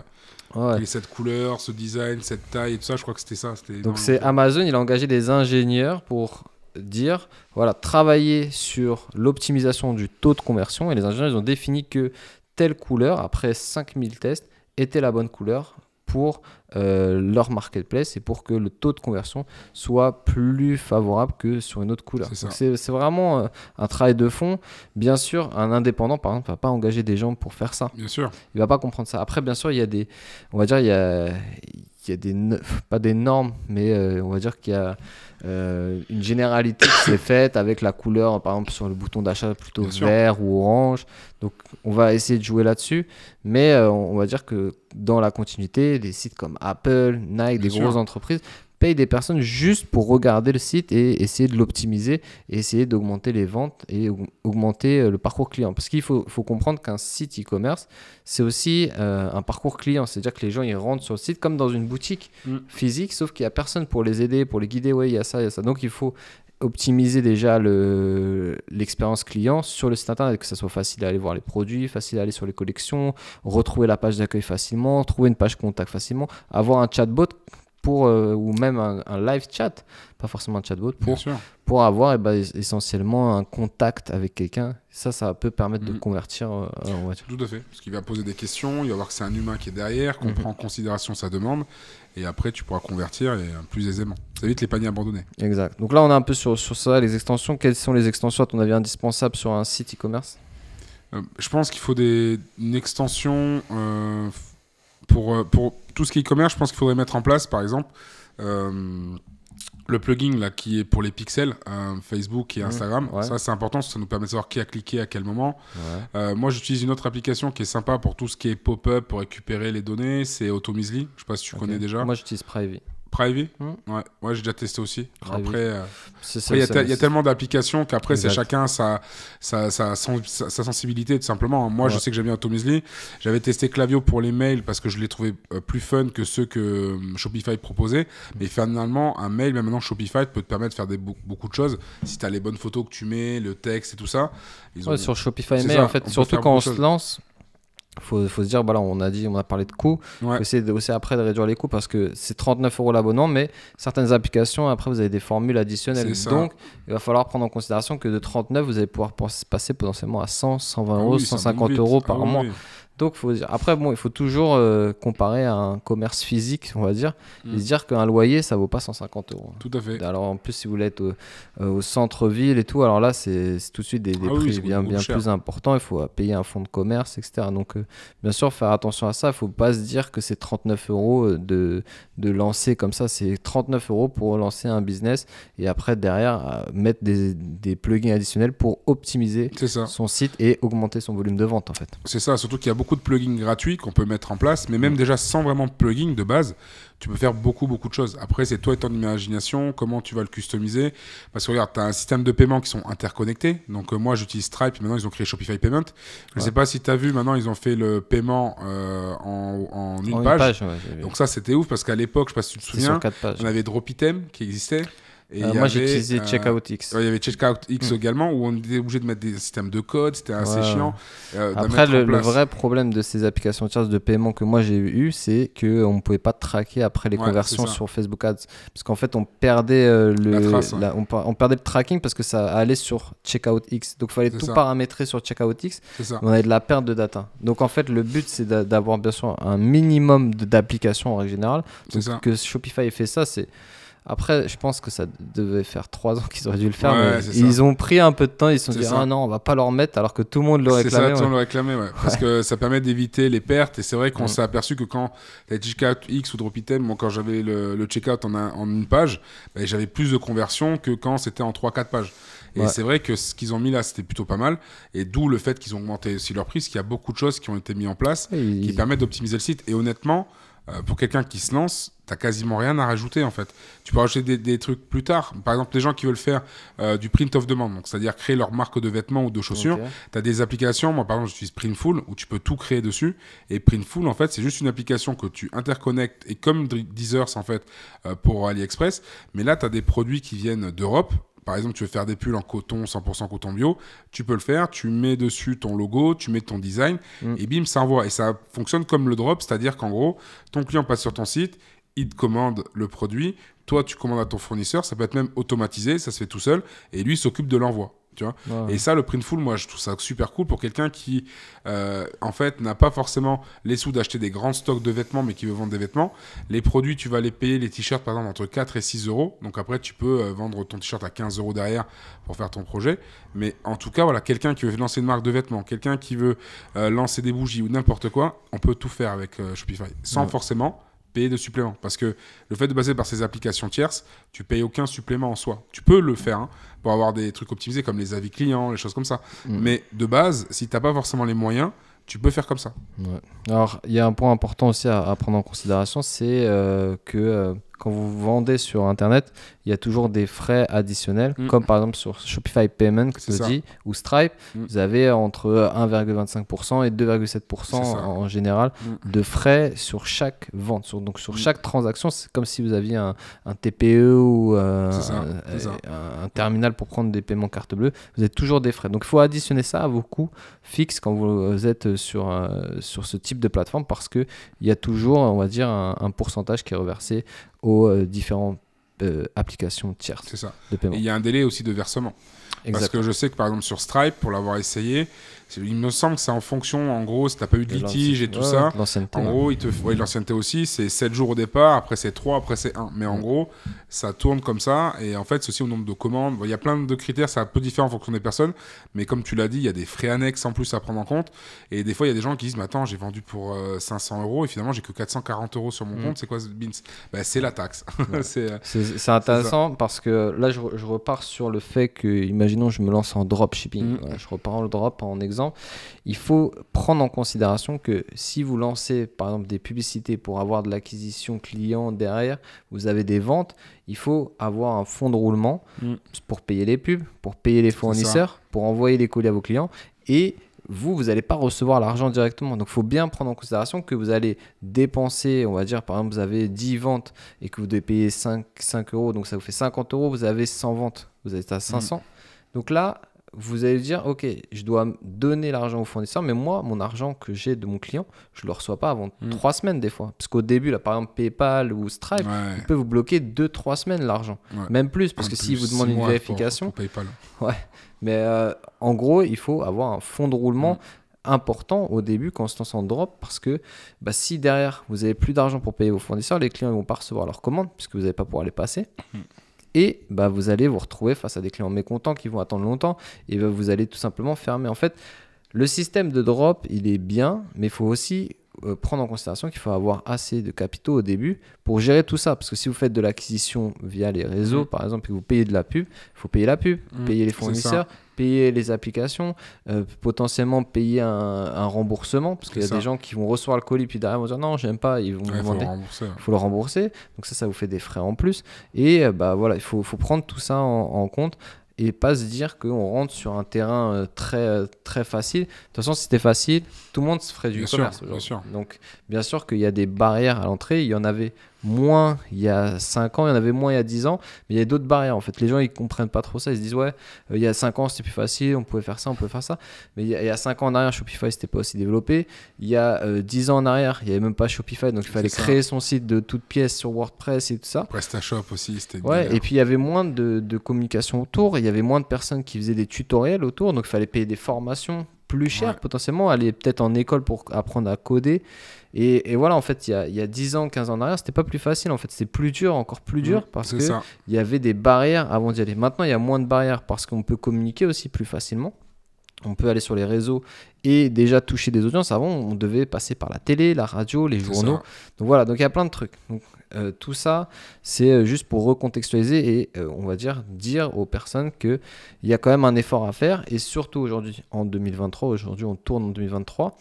Et cette couleur, ce design, cette taille et tout ça, je crois que c'était ça. Donc c'est Amazon, il a engagé des ingénieurs pour dire, voilà, travailler sur l'optimisation du taux de conversion. Et les ingénieurs, ils ont défini que telle couleur, après 5000 tests, était la bonne couleur pour leur marketplace et pour que le taux de conversion soit plus favorable que sur une autre couleur. C'est vraiment un travail de fond. Bien sûr, un indépendant, par exemple, ne va pas engager des gens pour faire ça. Bien sûr. Il ne va pas comprendre ça. Après, bien sûr, il y a des... On va dire, il y a pas des normes, mais on va dire qu'il y a une généralité qui s'est faite avec la couleur, par exemple sur le bouton d'achat plutôt vert ou orange. Donc on va essayer de jouer là-dessus, mais on va dire que dans la continuité, des sites comme Apple, Nike, des grosses entreprises payent des personnes juste pour regarder le site et essayer de l'optimiser et essayer d'augmenter les ventes et augmenter le parcours client. Parce qu'il faut comprendre qu'un site e-commerce, c'est aussi un parcours client. C'est-à-dire que les gens ils rentrent sur le site comme dans une boutique physique, sauf qu'il n'y a personne pour les aider, pour les guider. Ouais, il y a ça, il y a ça. Donc il faut optimiser déjà l'expérience client sur le site internet, que ça soit facile à aller voir les produits, facile à aller sur les collections, retrouver la page d'accueil facilement, trouver une page contact facilement, avoir un chatbot ou même un live chat, pas forcément un chatbot, pour avoir essentiellement un contact avec quelqu'un. Ça peut permettre de convertir en voiture. Tout à fait, parce qu'il va poser des questions, il va voir que c'est un humain qui est derrière, qu'on prend en considération sa demande, et après tu pourras convertir plus aisément. Ça évite les paniers abandonnés. Exact. Donc là on est un peu sur ça, les extensions. Quelles sont les extensions à ton avis indispensables sur un site e-commerce ? Je pense qu'il faut une extension... Pour tout ce qui est e-commerce, je pense qu'il faudrait mettre en place, par exemple, le plugin là, qui est pour les pixels, Facebook et Instagram. Ça, c'est important, ça nous permet de savoir qui a cliqué à quel moment. Moi, j'utilise une autre application qui est sympa pour tout ce qui est pop-up, pour récupérer les données. C'est Automisly. Je ne sais pas si tu connais déjà. Moi, j'utilise Privy. Privy ? Ouais, j'ai déjà testé aussi. Après, il y a tellement d'applications qu'après, c'est chacun sa sensibilité, tout simplement. Moi, je sais que j'aime bien Automisly. J'avais testé Klaviyo pour les mails parce que je l'ai trouvé plus fun que ceux que Shopify proposait. Mais finalement, un mail, même maintenant, Shopify peut te permettre de faire beaucoup de choses. Si tu as les bonnes photos que tu mets, le texte et tout ça. Sur Shopify Mail, en fait, surtout quand on se lance. Faut se dire, voilà, on a parlé de coûts. Faut essayer aussi après de réduire les coûts parce que c'est 39 € l'abonnement, mais certaines applications, après, vous avez des formules additionnelles. Donc, il va falloir prendre en considération que de 39, vous allez pouvoir passer potentiellement à 100, 120 €, 150 € par mois. Donc, faut dire. Après, il faut toujours comparer à un commerce physique, on va dire, et se dire qu'un loyer, ça vaut pas 150 €. Tout à fait. Alors, en plus, si vous voulez être au centre-ville et tout, alors là, c'est tout de suite des prix bien plus importants. Il faut payer un fonds de commerce, etc. Donc, bien sûr, faire attention à ça. Il ne faut pas se dire que c'est 39 € de lancer comme ça. C'est 39 € pour lancer un business et après, derrière, mettre des plugins additionnels pour optimiser son site et augmenter son volume de vente, en fait. C'est ça, surtout qu'il y a beaucoup de plugins gratuits qu'on peut mettre en place, mais même déjà sans vraiment plugin de base, tu peux faire beaucoup de choses. Après, c'est toi et ton imagination, comment tu vas le customiser. Parce que regarde, tu as un système de paiement qui sont interconnectés. Donc moi, j'utilise Stripe, maintenant ils ont créé Shopify Payment. Je ne sais pas si tu as vu, maintenant ils ont fait le paiement en une page. Donc ça, c'était ouf parce qu'à l'époque, je ne sais pas si tu te souviens, on avait Dropitem qui existait. Et moi, j'ai utilisé CheckoutX. Il y avait CheckoutX également, où on était obligé de mettre des systèmes de code, c'était assez chiant. Après, le vrai problème de ces applications tierces de paiement que moi j'ai eu, c'est qu'on ne pouvait pas traquer après les conversions sur Facebook Ads. Parce qu'en fait, on perdait on perdait le tracking parce que ça allait sur CheckoutX. Donc, il fallait tout paramétrer sur CheckoutX. On avait de la perte de data. Donc, en fait, le but, c'est d'avoir bien sûr un minimum d'applications en règle générale. Donc, que Shopify ait fait ça, c'est... Après, je pense que ça devait faire 3 ans qu'ils auraient dû le faire, mais ils ont pris un peu de temps, ils se sont dit ah non, on va pas leur mettre alors que tout le monde le réclamait. C'est ça, tout le monde le réclamait, parce que ça permet d'éviter les pertes, et c'est vrai qu'on s'est aperçu que quand la checkout X ou drop item, moi quand j'avais le checkout en une page, j'avais plus de conversion que quand c'était en 3-4 pages. Et c'est vrai que ce qu'ils ont mis là, c'était plutôt pas mal. Et d'où le fait qu'ils ont augmenté aussi leur prix, parce qu'il y a beaucoup de choses qui ont été mises en place qui permettent d'optimiser le site. Et honnêtement, pour quelqu'un qui se lance, t'as quasiment rien à rajouter en fait. Tu peux rajouter des trucs plus tard. Par exemple, les gens qui veulent faire du print of demand, donc c'est-à-dire créer leur marque de vêtements ou de chaussures. T'as des applications. Moi, par exemple, j'utilise Printful où tu peux tout créer dessus. Et Printful, en fait, c'est juste une application que tu interconnectes et comme Deezers en fait pour AliExpress. Mais là, t'as des produits qui viennent d'Europe. Par exemple, tu veux faire des pulls en coton, 100% coton bio, tu peux le faire, tu mets dessus ton logo, tu mets ton design, et bim, ça envoie. Et ça fonctionne comme le drop, c'est-à-dire qu'en gros, ton client passe sur ton site, il te commande le produit, toi, tu commandes à ton fournisseur, ça peut être même automatisé, ça se fait tout seul, et lui, il s'occupe de l'envoi. Tu vois. Et ça, le Printful, moi, je trouve ça super cool pour quelqu'un qui, en fait, n'a pas forcément les sous d'acheter des grands stocks de vêtements, mais qui veut vendre des vêtements. Les produits, tu vas les payer, les t-shirts, par exemple, entre 4 et 6 euros. Donc après, tu peux vendre ton t-shirt à 15 euros derrière pour faire ton projet. Mais en tout cas, voilà, quelqu'un qui veut lancer une marque de vêtements, quelqu'un qui veut lancer des bougies ou n'importe quoi, on peut tout faire avec Shopify, sans forcément payer de supplément. Parce que le fait de passer par ces applications tierces, tu payes aucun supplément en soi. Tu peux le faire pour avoir des trucs optimisés comme les avis clients, les choses comme ça. Mais de base, si tu n'as pas forcément les moyens, tu peux faire comme ça. Alors, il y a un point important aussi à prendre en considération, c'est que quand vous vendez sur Internet, il y a toujours des frais additionnels, comme par exemple sur Shopify Payment, ou Stripe, vous avez entre 1,25% et 2,7% en général de frais sur chaque vente. Donc sur chaque transaction, c'est comme si vous aviez un TPE ou un terminal pour prendre des paiements carte bleue. Vous avez toujours des frais. Donc il faut additionner ça à vos coûts fixes quand vous êtes sur ce type de plateforme, parce qu'il y a toujours, on va dire, un pourcentage qui est reversé aux différentes applications tierces de paiement. Et il y a un délai aussi de versement. Parce que je sais que par exemple sur Stripe, pour l'avoir essayé, il me semble que c'est en fonction, en gros, si tu n'as pas eu de litige et tout ça. En gros, l'ancienneté aussi, c'est 7 jours au départ, après c'est 3, après c'est 1. Mais en gros, ça tourne comme ça. Et en fait, c'est aussi au nombre de commandes. Il y a plein de critères, c'est un peu différent en fonction des personnes. Mais comme tu l'as dit, il y a des frais annexes en plus à prendre en compte. Et des fois, il y a des gens qui disent, mais attends, j'ai vendu pour 500 € et finalement, j'ai que 440 € sur mon compte. C'est quoi ce Beans ? C'est la taxe. C'est intéressant parce que là, je repars sur le fait que, imaginons, je me lance en dropshipping. Je repars le drop en exemple. Il faut prendre en considération que si vous lancez par exemple des publicités pour avoir de l'acquisition client derrière, vous avez des ventes, il faut avoir un fonds de roulement pour payer les pubs, pour payer les fournisseurs, pour envoyer les colis à vos clients, et vous n'allez pas recevoir l'argent directement. Donc, il faut bien prendre en considération que vous allez dépenser, on va dire, par exemple, vous avez 10 ventes et que vous devez payer 5 €, donc ça vous fait 50 €, vous avez 100 ventes, vous êtes à 500. Donc là, vous allez dire, ok, je dois donner l'argent au fournisseur, mais moi, mon argent que j'ai de mon client, je ne le reçois pas avant 3 semaines des fois. Parce qu'au début, là, par exemple, PayPal ou Stripe, il peut vous bloquer 2-3 semaines l'argent. Même plus, parce que s'il vous demande une vérification. Pour PayPal. Mais en gros, il faut avoir un fonds de roulement important au début quand on se lance en drop, parce que si derrière, vous n'avez plus d'argent pour payer vos fournisseurs, les clients ne vont pas recevoir leurs commandes, puisque vous n'allez pas pouvoir les passer. Et vous allez vous retrouver face à des clients mécontents qui vont attendre longtemps et vous allez tout simplement fermer. En fait, le système de drop, il est bien, mais il faut aussi prendre en considération qu'il faut avoir assez de capitaux au début pour gérer tout ça. Parce que si vous faites de l'acquisition via les réseaux, par exemple, et que vous payez de la pub, il faut payer la pub, payer les fournisseurs, payer les applications, potentiellement payer un remboursement, parce qu'il y a des gens qui vont recevoir le colis puis derrière vont dire non, j'aime pas, ils vont vous demander. Il faut le rembourser. Donc ça vous fait des frais en plus. Et voilà, il faut prendre tout ça en compte. Et pas se dire qu'on rentre sur un terrain très, très facile. De toute façon, si c'était facile, tout le monde se ferait du e-commerce aujourd'hui. Donc, bien sûr qu'il y a des barrières à l'entrée. Il y en avait moins il y a 5 ans, il y en avait moins il y a 10 ans. Mais il y a d'autres barrières, en fait. Les gens, ils ne comprennent pas trop ça. Ils se disent, il y a 5 ans, c'était plus facile. On pouvait faire ça, on pouvait faire ça. Mais il y a 5 ans en arrière, Shopify, n'était pas aussi développé. Il y a 10 ans en arrière, il n'y avait même pas Shopify. Donc, il fallait créer son site de toutes pièces sur WordPress et tout ça. PrestaShop aussi, c'était et puis, il y avait moins de communication autour. Il y avait moins de personnes qui faisaient des tutoriels autour. Donc, il fallait payer des formations plus cher potentiellement, aller peut-être en école pour apprendre à coder. Et voilà, en fait, il y a 10 ans, 15 ans en arrière, c'était pas plus facile. En fait, c'était plus dur, encore plus dur, parce qu'il y avait des barrières avant d'y aller. Maintenant, il y a moins de barrières parce qu'on peut communiquer aussi plus facilement. On peut aller sur les réseaux et déjà toucher des audiences. Avant, on devait passer par la télé, la radio, les journaux. Donc voilà, donc il y a plein de trucs. Donc, tout ça, c'est juste pour recontextualiser et on va dire aux personnes qu'il y a quand même un effort à faire. Et surtout aujourd'hui, en 2023, aujourd'hui on tourne en 2023,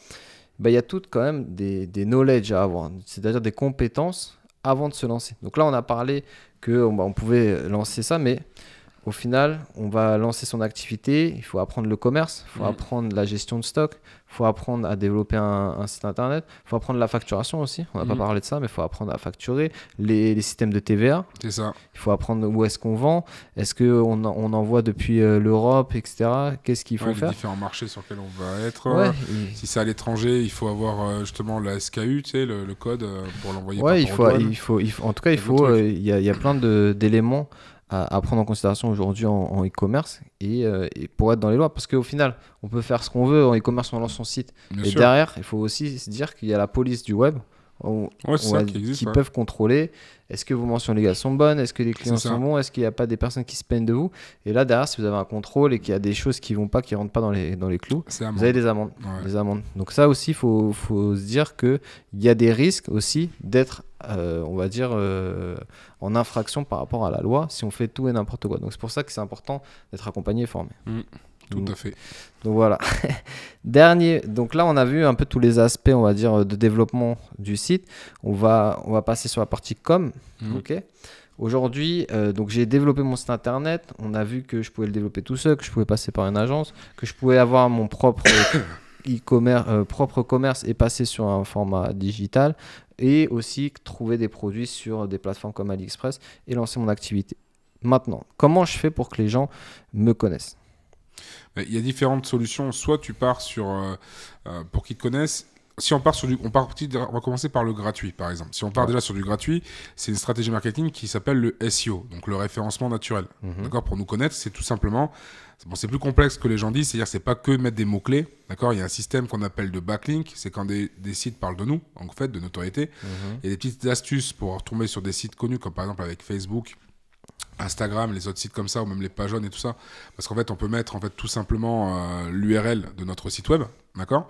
il y a tout quand même des knowledge à avoir, c'est-à-dire des compétences avant de se lancer. Donc là, on a parlé qu'on pouvait lancer ça, mais au final, on va lancer son activité, il faut apprendre le commerce, il faut apprendre la gestion de stock, il faut apprendre à développer un site internet, il faut apprendre la facturation aussi, on n'a pas parlé de ça, mais il faut apprendre à facturer, les systèmes de TVA. C'est ça. Il faut apprendre où est-ce qu'on vend, est-ce qu'on envoie depuis l'Europe, etc. Qu'est-ce qu'il faut faire. Les différents marchés sur lesquels on va être. Si c'est à l'étranger, il faut avoir justement la SKU, tu sais, le code pour l'envoyer par en tout cas, il y a plein d'éléments à prendre en considération aujourd'hui en e-commerce et pour être dans les lois, parce qu'au final on peut faire ce qu'on veut en e-commerce, on lance son site. Derrière il faut aussi se dire qu'il y a la police du web qui peuvent contrôler est-ce que vos mentions légales sont bonnes, est-ce que les clients sont bons, est-ce qu'il n'y a pas des personnes qui se plaignent de vous. Et là derrière, si vous avez un contrôle et qu'il y a des choses qui rentrent pas dans les clous, vous avez des amendes. Donc ça aussi, il faut se dire qu'il y a des risques aussi d'être on va dire en infraction par rapport à la loi si on fait tout et n'importe quoi. Donc c'est pour ça que c'est important d'être accompagné et formé. Tout à fait. Donc voilà. Dernier, donc là on a vu un peu tous les aspects, on va dire, de développement du site. On va passer sur la partie com. Ok. Aujourd'hui, donc j'ai développé mon site internet. On a vu que je pouvais le développer tout seul, que je pouvais passer par une agence, que je pouvais avoir mon propre propre commerce et passer sur un format digital, et aussi trouver des produits sur des plateformes comme AliExpress et lancer mon activité. Maintenant, comment je fais pour que les gens me connaissent ? Il y a différentes solutions. Soit tu pars sur pour qu'ils te connaissent. Si on part sur on va commencer par le gratuit, par exemple. Si on part déjà sur du gratuit, c'est une stratégie marketing qui s'appelle le SEO, donc le référencement naturel. D'accord, pour nous connaître, c'est tout simplement, c'est plus complexe que les gens disent, c'est-à-dire c'est pas que mettre des mots-clés. D'accord, il y a un système qu'on appelle de backlink, c'est quand des sites parlent de nous, en fait, de notoriété. Il y a des petites astuces pour retomber sur des sites connus, comme par exemple avec Facebook, Instagram, les autres sites comme ça, ou même les pages jaunes et tout ça, parce qu'en fait on peut mettre tout simplement l'URL de notre site web, d'accord.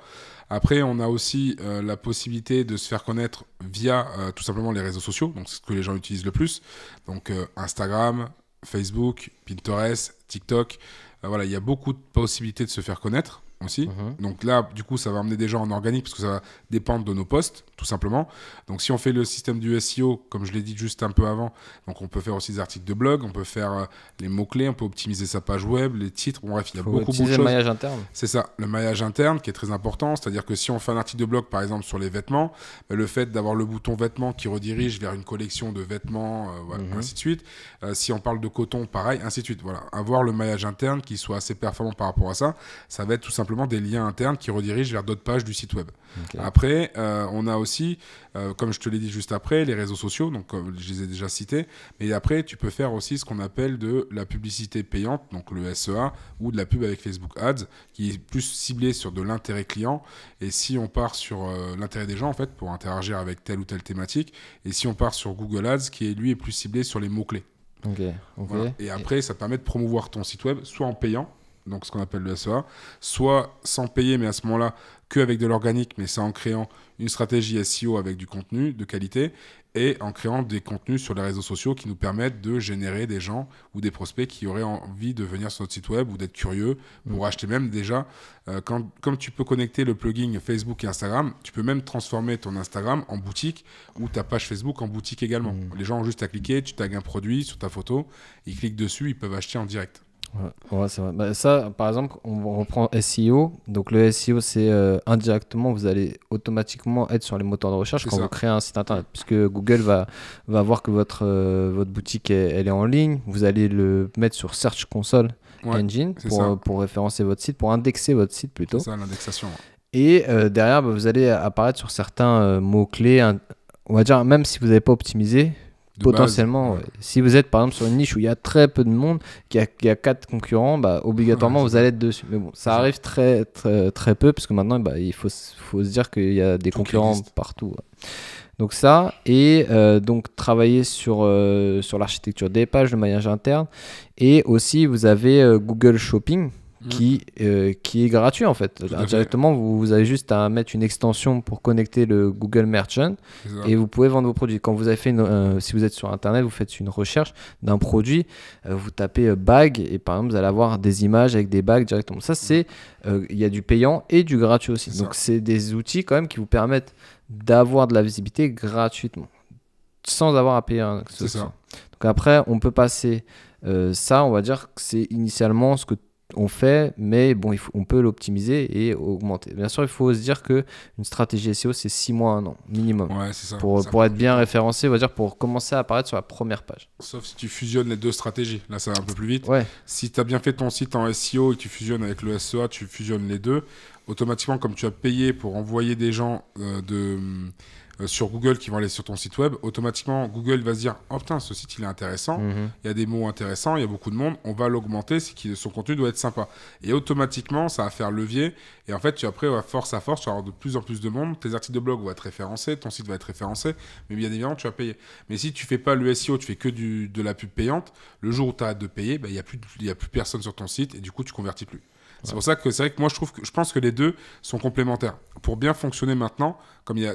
Après on a aussi la possibilité de se faire connaître via tout simplement les réseaux sociaux, donc c'est ce que les gens utilisent le plus, donc Instagram, Facebook, Pinterest, TikTok, voilà, il y a beaucoup de possibilités de se faire connaître aussi. Donc là, du coup, ça va amener des gens en organique parce que ça va dépendre de nos posts, tout simplement. Donc si on fait le système du SEO, comme je l'ai dit juste un peu avant, donc on peut faire aussi des articles de blog, on peut faire les mots-clés, on peut optimiser sa page web, les titres, bref, il y a beaucoup de choses. Le maillage interne. C'est ça, le maillage interne qui est très important, c'est-à-dire que si on fait un article de blog, par exemple, sur les vêtements, le fait d'avoir le bouton vêtements qui redirige vers une collection de vêtements, voilà, ainsi de suite. Si on parle de coton, pareil, ainsi de suite. Voilà, avoir le maillage interne qui soit assez performant par rapport à ça, ça va être tout simplement des liens internes qui redirigent vers d'autres pages du site web. Après, on a aussi, comme je te l'ai dit juste après, les réseaux sociaux, donc je les ai déjà cités, mais après tu peux faire aussi ce qu'on appelle de la publicité payante, donc le SEA, ou de la pub avec Facebook Ads, qui est plus ciblée sur de l'intérêt client. Et si on part sur l'intérêt des gens, en fait, pour interagir avec telle ou telle thématique, et si on part sur Google Ads, qui lui est plus ciblé sur les mots-clés. Voilà. Et après, ça permet de promouvoir ton site web, soit en payant, donc ce qu'on appelle le SEA, soit sans payer, mais à ce moment-là, qu'avec de l'organique, mais c'est en créant une stratégie SEO avec du contenu de qualité et en créant des contenus sur les réseaux sociaux qui nous permettent de générer des gens ou des prospects qui auraient envie de venir sur notre site web ou d'être curieux pour acheter même déjà. Comme tu peux connecter le plugin Facebook et Instagram, tu peux même transformer ton Instagram en boutique ou ta page Facebook en boutique également. Les gens ont juste à cliquer, tu tags un produit sur ta photo, ils cliquent dessus, ils peuvent acheter en direct. Ouais, c'est vrai. Ça, par exemple, on reprend SEO. Donc le SEO, c'est indirectement, vous allez automatiquement être sur les moteurs de recherche quand vous créez un site internet, puisque Google va voir que votre boutique elle est en ligne. Vous allez le mettre sur Search Console Engine pour référencer votre site, pour indexer votre site plutôt. C'est ça, l'indexation. Et derrière, vous allez apparaître sur certains mots-clés. On va dire, même si vous n'avez pas optimisé, potentiellement, ouais. Si vous êtes par exemple sur une niche où il y a très peu de monde, qu'il y a 4 concurrents, obligatoirement vous allez être dessus. Mais bon, ça arrive très, très, très peu, parce que maintenant il faut se dire qu'il y a des concurrents partout. Ouais. Donc ça, et donc travailler sur l'architecture des pages, le maillage interne, et aussi vous avez Google Shopping, qui est gratuit en fait. Directement, vous avez juste à mettre une extension pour connecter le Google Merchant et vous pouvez vendre vos produits. Quand vous avez fait si vous êtes sur internet, vous faites une recherche d'un produit, vous tapez bague et par exemple vous allez avoir des images avec des bagues directement. Ça il y a du payant et du gratuit aussi. Donc c'est des outils quand même qui vous permettent d'avoir de la visibilité gratuitement sans avoir à payer un. C'est ça. Donc après on peut passer ça, on va dire que c'est initialement ce que on fait, mais bon, on peut l'optimiser et augmenter. Bien sûr, il faut se dire qu'une stratégie SEO, c'est 6 mois, 1 an minimum. Ouais, c'est ça. Pour être bien référencé, on va dire pour commencer à apparaître sur la première page. Sauf si tu fusionnes les deux stratégies. Là, ça va un peu plus vite. Ouais. Si tu as bien fait ton site en SEO et que tu fusionnes avec le SEA, tu fusionnes les deux. Automatiquement, comme tu as payé pour envoyer des gens sur Google qui vont aller sur ton site web, automatiquement Google va se dire « Oh putain, ce site il est intéressant, il y a des mots intéressants, il y a beaucoup de monde, on va l'augmenter, son contenu doit être sympa. » Et automatiquement, ça va faire levier. Et en fait, après, à force, tu vas avoir de plus en plus de monde, tes articles de blog vont être référencés, ton site va être référencé, mais bien évidemment, tu vas payer. Mais si tu fais pas le SEO, tu fais que de la pub payante, le jour où tu arrêtes de payer, il n'y a plus personne sur ton site et du coup, tu convertis plus. C'est pour ça que c'est vrai que moi je pense que les deux sont complémentaires. Pour bien fonctionner maintenant,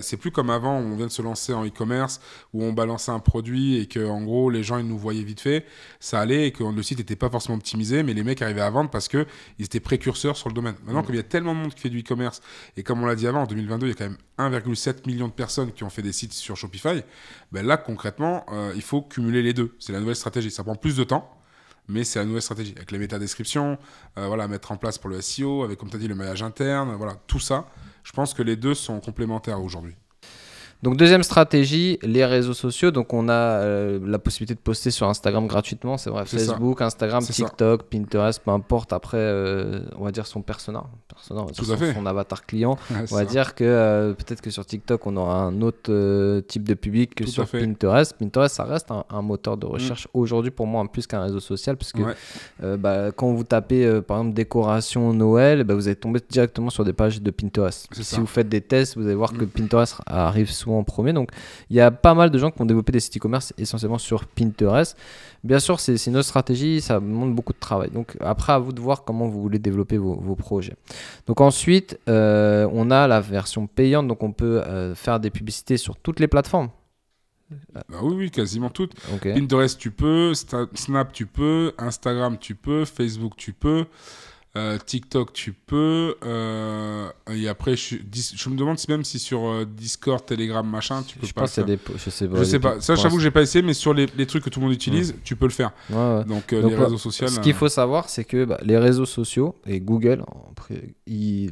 c'est plus comme avant où on vient de se lancer en e-commerce, où on balançait un produit et que en gros les gens ils nous voyaient vite fait, ça allait et que le site n'était pas forcément optimisé, mais les mecs arrivaient à vendre parce qu'ils étaient précurseurs sur le domaine. Maintenant, comme il y a tellement de monde qui fait du e-commerce et comme on l'a dit avant, en 2022, il y a quand même 1,7 million de personnes qui ont fait des sites sur Shopify, là concrètement, il faut cumuler les deux. C'est la nouvelle stratégie. Ça prend plus de temps. Mais c'est la nouvelle stratégie, avec les métadescriptions, mettre en place pour le SEO, avec, comme tu as dit, le maillage interne, tout ça. Je pense que les deux sont complémentaires aujourd'hui. Donc deuxième stratégie, les réseaux sociaux. Donc on a la possibilité de poster sur Instagram gratuitement, c'est vrai, Facebook, Instagram, TikTok, Pinterest, peu importe. Après, on va dire son persona, on va dire son avatar client. On va dire que peut-être que sur TikTok, on aura un autre type de public que sur Pinterest. Pinterest, ça reste un moteur de recherche aujourd'hui pour moi, en plus qu'un réseau social, parce que quand vous tapez par exemple décoration Noël, vous allez tomber directement sur des pages de Pinterest. Si vous faites des tests, vous allez voir que Pinterest arrive souvent en premier. Donc il y a pas mal de gens qui ont développé des sites e-commerce essentiellement sur Pinterest. Bien sûr, c'est une autre stratégie, ça demande beaucoup de travail. Donc après, à vous de voir comment vous voulez développer vos projets. Donc ensuite, on a la version payante, donc on peut faire des publicités sur toutes les plateformes. Oui, quasiment toutes. Pinterest, tu peux, Snap, tu peux, Instagram, tu peux, Facebook, tu peux. TikTok tu peux et après je me demande même si sur Discord, Telegram, machin tu peux pas le faire. Je sais pas, ça j'avoue que j'ai pas essayé, mais sur les trucs que tout le monde utilise tu peux le faire. Donc les réseaux sociaux, ce qu'il faut savoir, c'est que les réseaux sociaux et Google,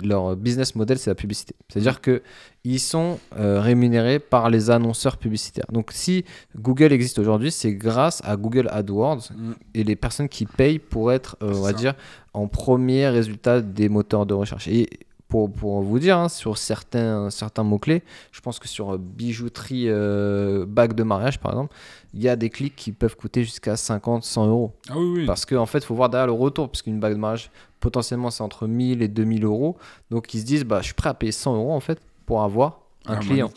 leur business model, c'est la publicité. C'est-à-dire que ils sont rémunérés par les annonceurs publicitaires. Donc si Google existe aujourd'hui, c'est grâce à Google AdWords et les personnes qui payent pour être, on va dire, en premier résultat des moteurs de recherche. Et pour vous dire, sur certains mots-clés, je pense que sur bijouterie, bague de mariage par exemple, il y a des clics qui peuvent coûter jusqu'à 50-100 euros. Ah oui. Parce qu'en fait, il faut voir derrière le retour, puisqu'une bague de mariage, potentiellement, c'est entre 1000 et 2000 euros. Donc ils se disent, je suis prêt à payer 100 euros en fait pour avoir un client.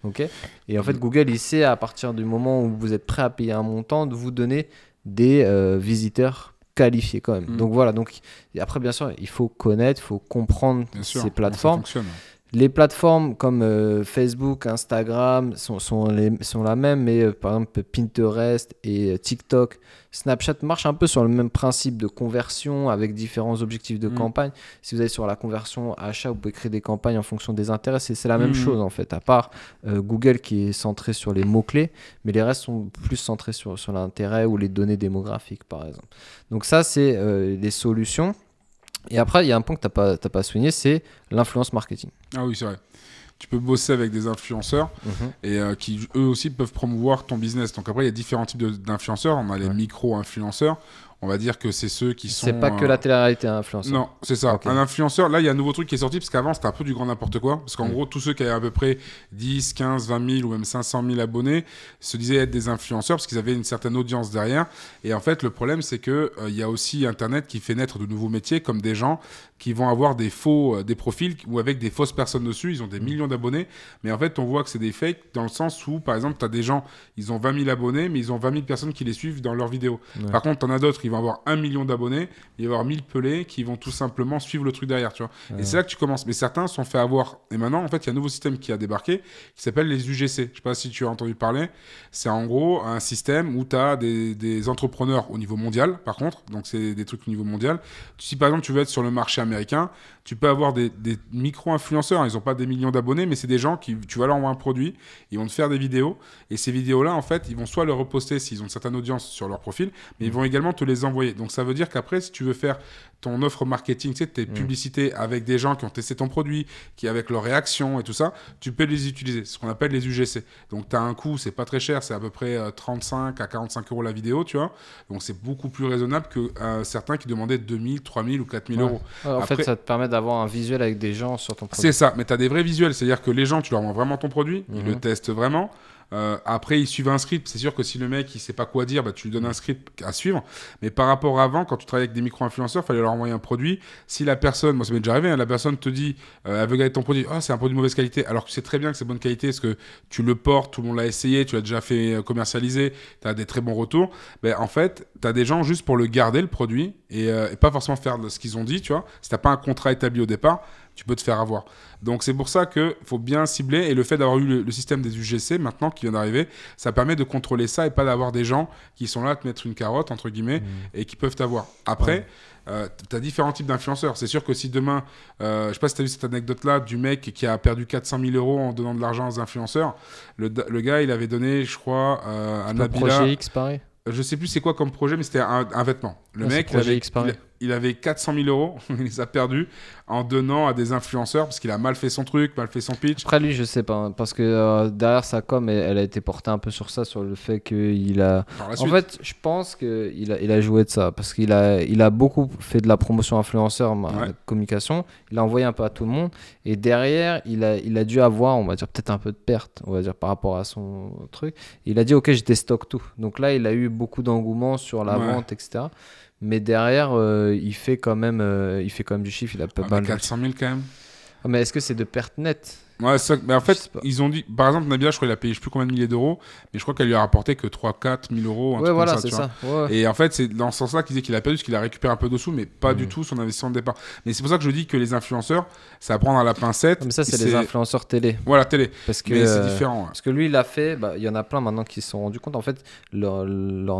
Okay. Et en fait, Google, il sait à partir du moment où vous êtes prêt à payer un montant, de vous donner des visiteurs qualifiés quand même. Donc voilà. Donc après, bien sûr, il faut connaître, il faut comprendre ces plateformes. Les plateformes comme Facebook, Instagram sont la même, mais par exemple Pinterest et TikTok, Snapchat marchent un peu sur le même principe de conversion avec différents objectifs de campagne. Si vous allez sur la conversion achat, vous pouvez créer des campagnes en fonction des intérêts. C'est la même chose en fait, à part Google qui est centré sur les mots-clés, mais les restes sont plus centrés sur l'intérêt ou les données démographiques par exemple. Donc ça, c'est les solutions. Et après, il y a un point que tu n'as pas souligné, c'est l'influence marketing. Ah oui, c'est vrai. Tu peux bosser avec des influenceurs et qui, eux aussi, peuvent promouvoir ton business. Donc après, il y a différents types d'influenceurs. On a les micro-influenceurs. on va dire que c'est ceux qui sont... C'est pas que la télé-réalité influenceur. Non, c'est ça. Okay. Un influenceur, là, il y a un nouveau truc qui est sorti, parce qu'avant, c'était un peu du grand n'importe quoi. Parce qu'en gros, tous ceux qui avaient à peu près 10, 15, 20 000 ou même 500 000 abonnés se disaient être des influenceurs parce qu'ils avaient une certaine audience derrière. Et en fait, le problème, c'est qu'il y a aussi Internet qui fait naître de nouveaux métiers, comme des gens qui vont avoir des profils ou avec des fausses personnes dessus. Ils ont des millions d'abonnés. Mais en fait, on voit que c'est des fakes dans le sens où, par exemple, tu as des gens, ils ont 20 000 abonnés, mais ils ont 20 000 personnes qui les suivent dans leurs vidéos. Ouais. Par contre, tu en as d'autres, ils vont avoir 1 million d'abonnés, il va y avoir 1000 pelés qui vont tout simplement suivre le truc derrière, tu vois. Ouais. Et c'est là que tu commences. Mais certains sont fait avoir. Et maintenant, en fait, il y a un nouveau système qui a débarqué qui s'appelle les UGC. Je ne sais pas si tu as entendu parler. C'est en gros un système où tu as des entrepreneurs au niveau mondial, par contre. Donc, c'est des trucs au niveau mondial. Si par exemple, tu veux être sur le marché américain, tu peux avoir des micro-influenceurs. Ils n'ont pas des millions d'abonnés, mais c'est des gens qui, tu vas leur envoyer un produit, ils vont te faire des vidéos. Et ces vidéos-là, en fait, ils vont soit le reposter s'ils ont une certaine audience sur leur profil, mais ils vont également te les envoyer. Donc, ça veut dire qu'après, si tu veux faire ton offre marketing, tu sais, tes publicités avec des gens qui ont testé ton produit, qui avec leurs réactions et tout ça, tu peux les utiliser. C'est ce qu'on appelle les UGC. Donc, tu as un coût, c'est pas très cher, c'est à peu près 35 à 45 € la vidéo, tu vois. Donc, c'est beaucoup plus raisonnable que certains qui demandaient 2000, 3000 ou 4000 €. Ouais, en fait, ça te permet d'avoir un visuel avec des gens sur ton produit. C'est ça, mais tu as des vrais visuels. C'est-à-dire que les gens, tu leur envoies vraiment ton produit, ils le testent vraiment. Après, ils suivent un script. C'est sûr que si le mec il sait pas quoi dire, bah, tu lui donnes un script à suivre. Mais par rapport à avant, quand tu travaillais avec des micro-influenceurs, il fallait leur envoyer un produit. Si la personne, moi ça m'est déjà arrivé, hein, la personne te dit, elle veut garder ton produit, oh, c'est un produit de mauvaise qualité, alors que tu sais très bien que c'est bonne qualité, parce que tu le portes, tout le monde l'a essayé, tu l'as déjà fait commercialiser, tu as des très bons retours. Ben, en fait, tu as des gens juste pour le garder, le produit, et pas forcément faire ce qu'ils ont dit, tu vois. Si tu n'as pas un contrat établi au départ, tu peux te faire avoir. Donc c'est pour ça qu'il faut bien cibler, et le fait d'avoir eu le système des UGC maintenant qui vient d'arriver, ça permet de contrôler ça et pas d'avoir des gens qui sont là à te mettre une carotte entre guillemets et qui peuvent t'avoir. Après, tu as différents types d'influenceurs. C'est sûr que si demain, je sais pas si tu as vu cette anecdote là du mec qui a perdu 400 000 € en donnant de l'argent aux influenceurs, le gars il avait donné je crois un Nabila. Projet X pareil. Je sais plus c'est quoi comme projet, mais c'était un vêtement. Le mec, il avait 400 000 €, il les a perdus en donnant à des influenceurs parce qu'il a mal fait son truc, mal fait son pitch. Après lui, je sais pas, parce que derrière sa com, elle a été portée un peu sur ça, sur le fait qu'il a... En fait, je pense qu'il a joué de ça, parce qu'il a beaucoup fait de la promotion influenceur, communication, il a envoyé un peu à tout le monde, et derrière, il a dû avoir, on va dire, peut-être un peu de perte, on va dire, par rapport à son truc. Il a dit, ok, je déstocke tout. Donc là, il a eu beaucoup d'engouement sur la vente, etc. Mais derrière, il fait quand même du chiffre. Il a pas mal. 400 000 quand même. Mais est-ce que c'est de perte nette ? Ouais, ça, mais en fait, ils ont dit, par exemple, Nabila, je crois qu'il a payé je sais plus combien de milliers d'euros, mais je crois qu'elle lui a rapporté que 3-4 000 €. Ouais, voilà, c'est ça. Ouais. Et en fait, c'est dans ce sens-là qu'il disait qu'il a perdu, parce qu'il a récupéré un peu de sous, mais pas du tout son investissement de départ. Mais c'est pour ça que je dis que les influenceurs, ça va prendre à la pincette. Mais ça, c'est les influenceurs télé. Voilà, télé. Parce que, mais c'est différent. Parce que lui, il a fait, il y en a plein maintenant qui se sont rendus compte. En fait, leur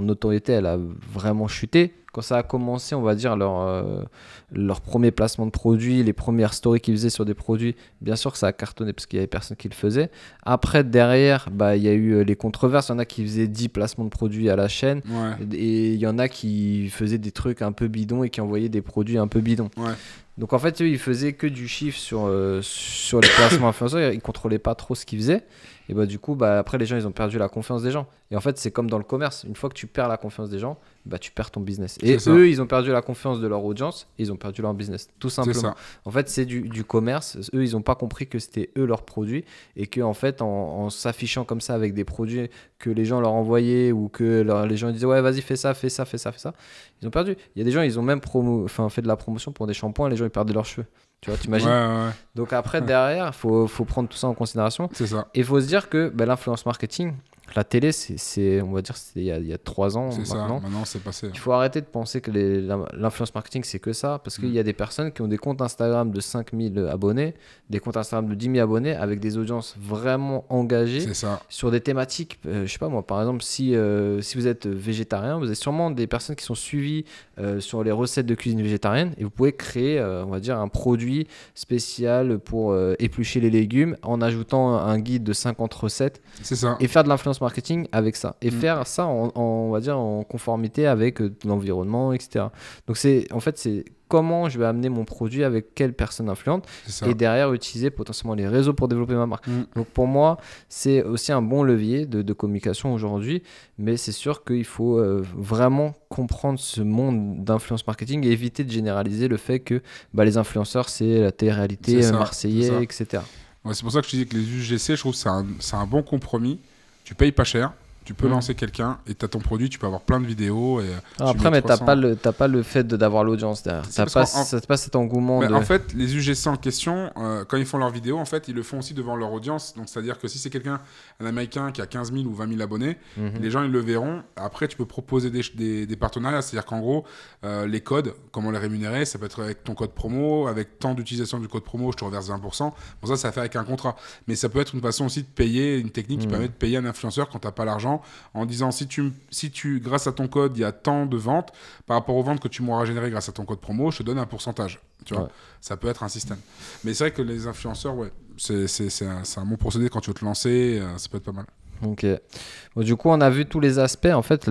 notoriété, elle a vraiment chuté. Quand ça a commencé, on va dire, leur premier placement de produits, les premières stories qu'ils faisaient sur des produits, bien sûr que ça a cartonné parce qu'il y avait personne qui le faisait. Après, derrière, il y a eu les controverses. Il y en a qui faisaient 10 placements de produits à la chaîne. Ouais. Et il y en a qui faisaient des trucs un peu bidons et qui envoyaient des produits un peu bidons. Ouais. Donc en fait, eux, ils faisaient que du chiffre sur les placements influenceurs. Ils contrôlaient pas trop ce qu'ils faisaient. Et du coup, après, les gens, ils ont perdu la confiance des gens. Et en fait, c'est comme dans le commerce. Une fois que tu perds la confiance des gens, tu perds ton business. Et eux, ils ont perdu la confiance de leur audience et ils ont perdu leur business. Tout simplement. En fait, c'est du commerce. Eux, ils n'ont pas compris que c'était eux leurs produits et qu'en fait, en s'affichant comme ça avec des produits que les gens leur envoyaient ou que les gens disaient « Ouais, vas-y, fais ça », ils ont perdu. Il y a des gens, ils ont même fait de la promotion pour des shampoings et les gens, ils perdaient leurs cheveux. Tu vois, t'imagines ? Ouais. Donc après, derrière, il faut prendre tout ça en considération. C'est ça. Et il faut se dire que l'influence marketing, la télé, on va dire, c'était il y a 3 ans c'est maintenant. Ça. Maintenant, c'est passé. Il faut arrêter de penser que l'influence marketing, c'est que ça. Parce qu'il y a des personnes qui ont des comptes Instagram de 5000 abonnés, des comptes Instagram de 10 000 abonnés, avec des audiences vraiment engagées sur des thématiques. Je sais pas moi, par exemple, si vous êtes végétarien, vous avez sûrement des personnes qui sont suivies sur les recettes de cuisine végétarienne et vous pouvez créer, on va dire, un produit spécial pour éplucher les légumes en ajoutant un guide de 50 recettes. C'est ça. Et faire de l'influence l'influence marketing avec ça et faire ça on va dire en conformité avec l'environnement, etc. Donc c'est comment je vais amener mon produit avec quelle personne influente et derrière utiliser potentiellement les réseaux pour développer ma marque. Donc pour moi, c'est aussi un bon levier de communication aujourd'hui, mais c'est sûr qu'il faut vraiment comprendre ce monde d'influence marketing et éviter de généraliser le fait que les influenceurs, c'est la télé-réalité, Marseillais, etc. Ouais, c'est pour ça que je te dis que les UGC, je trouve que c'est un bon compromis. Tu payes pas cher. Tu peux lancer quelqu'un et tu as ton produit, tu peux avoir plein de vidéos. Et après, mais tu n'as pas le fait d'avoir l'audience derrière. Tu n'as pas cet engouement. En fait, les UGC en question, quand ils font leurs vidéos, en fait, ils le font aussi devant leur audience. Donc, c'est-à-dire que si c'est un Américain qui a 15 000 ou 20 000 abonnés, les gens, ils le verront. Après, tu peux proposer des partenariats. C'est-à-dire qu'en gros, les codes, comment les rémunérer, ça peut être avec ton code promo, avec tant d'utilisation du code promo, je te reverse 20%. Bon, ça fait avec un contrat. Mais ça peut être une façon aussi de payer, une technique qui permet de payer un influenceur quand tu n'as pas l'argent, en disant si tu grâce à ton code il y a tant de ventes par rapport aux ventes que tu m'auras générées grâce à ton code promo, je te donne un pourcentage, tu vois. Ça peut être un système, mais c'est vrai que les influenceurs c'est un bon procédé quand tu veux te lancer, ça peut être pas mal. Ok. Bon, du coup, on a vu tous les aspects. En fait,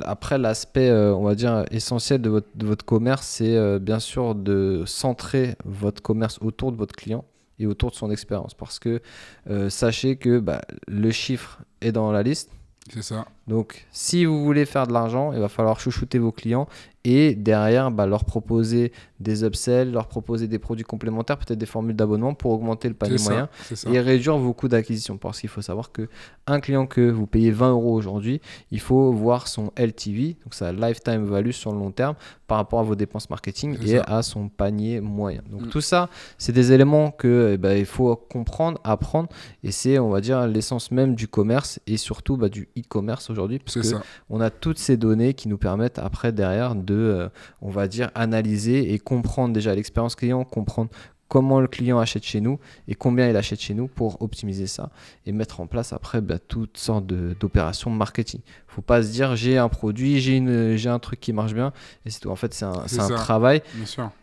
après, l'aspect, on va dire, essentiel de votre commerce, c'est bien sûr de centrer votre commerce autour de votre client et autour de son expérience. Parce que sachez que le chiffre est dans la liste. C'est ça. Donc, si vous voulez faire de l'argent, il va falloir chouchouter vos clients et derrière, leur proposer des upsells, leur proposer des produits complémentaires, peut-être des formules d'abonnement pour augmenter le panier moyen et réduire vos coûts d'acquisition. Parce qu'il faut savoir qu'un client que vous payez 20 € aujourd'hui, il faut voir son LTV, donc sa lifetime value sur le long terme, par rapport à vos dépenses marketing à son panier moyen. Donc tout ça, c'est des éléments que il faut comprendre, apprendre, et c'est, on va dire, l'essence même du commerce et surtout du e-commerce aujourd'hui, parce qu'on a toutes ces données qui nous permettent après derrière de, on va dire, analyser et comprendre déjà l'expérience client, comprendre comment le client achète chez nous et combien il achète chez nous pour optimiser ça et mettre en place après toutes sortes d'opérations marketing. Faut pas se dire j'ai un produit, j'ai un truc qui marche bien et c'est tout. En fait, c'est un travail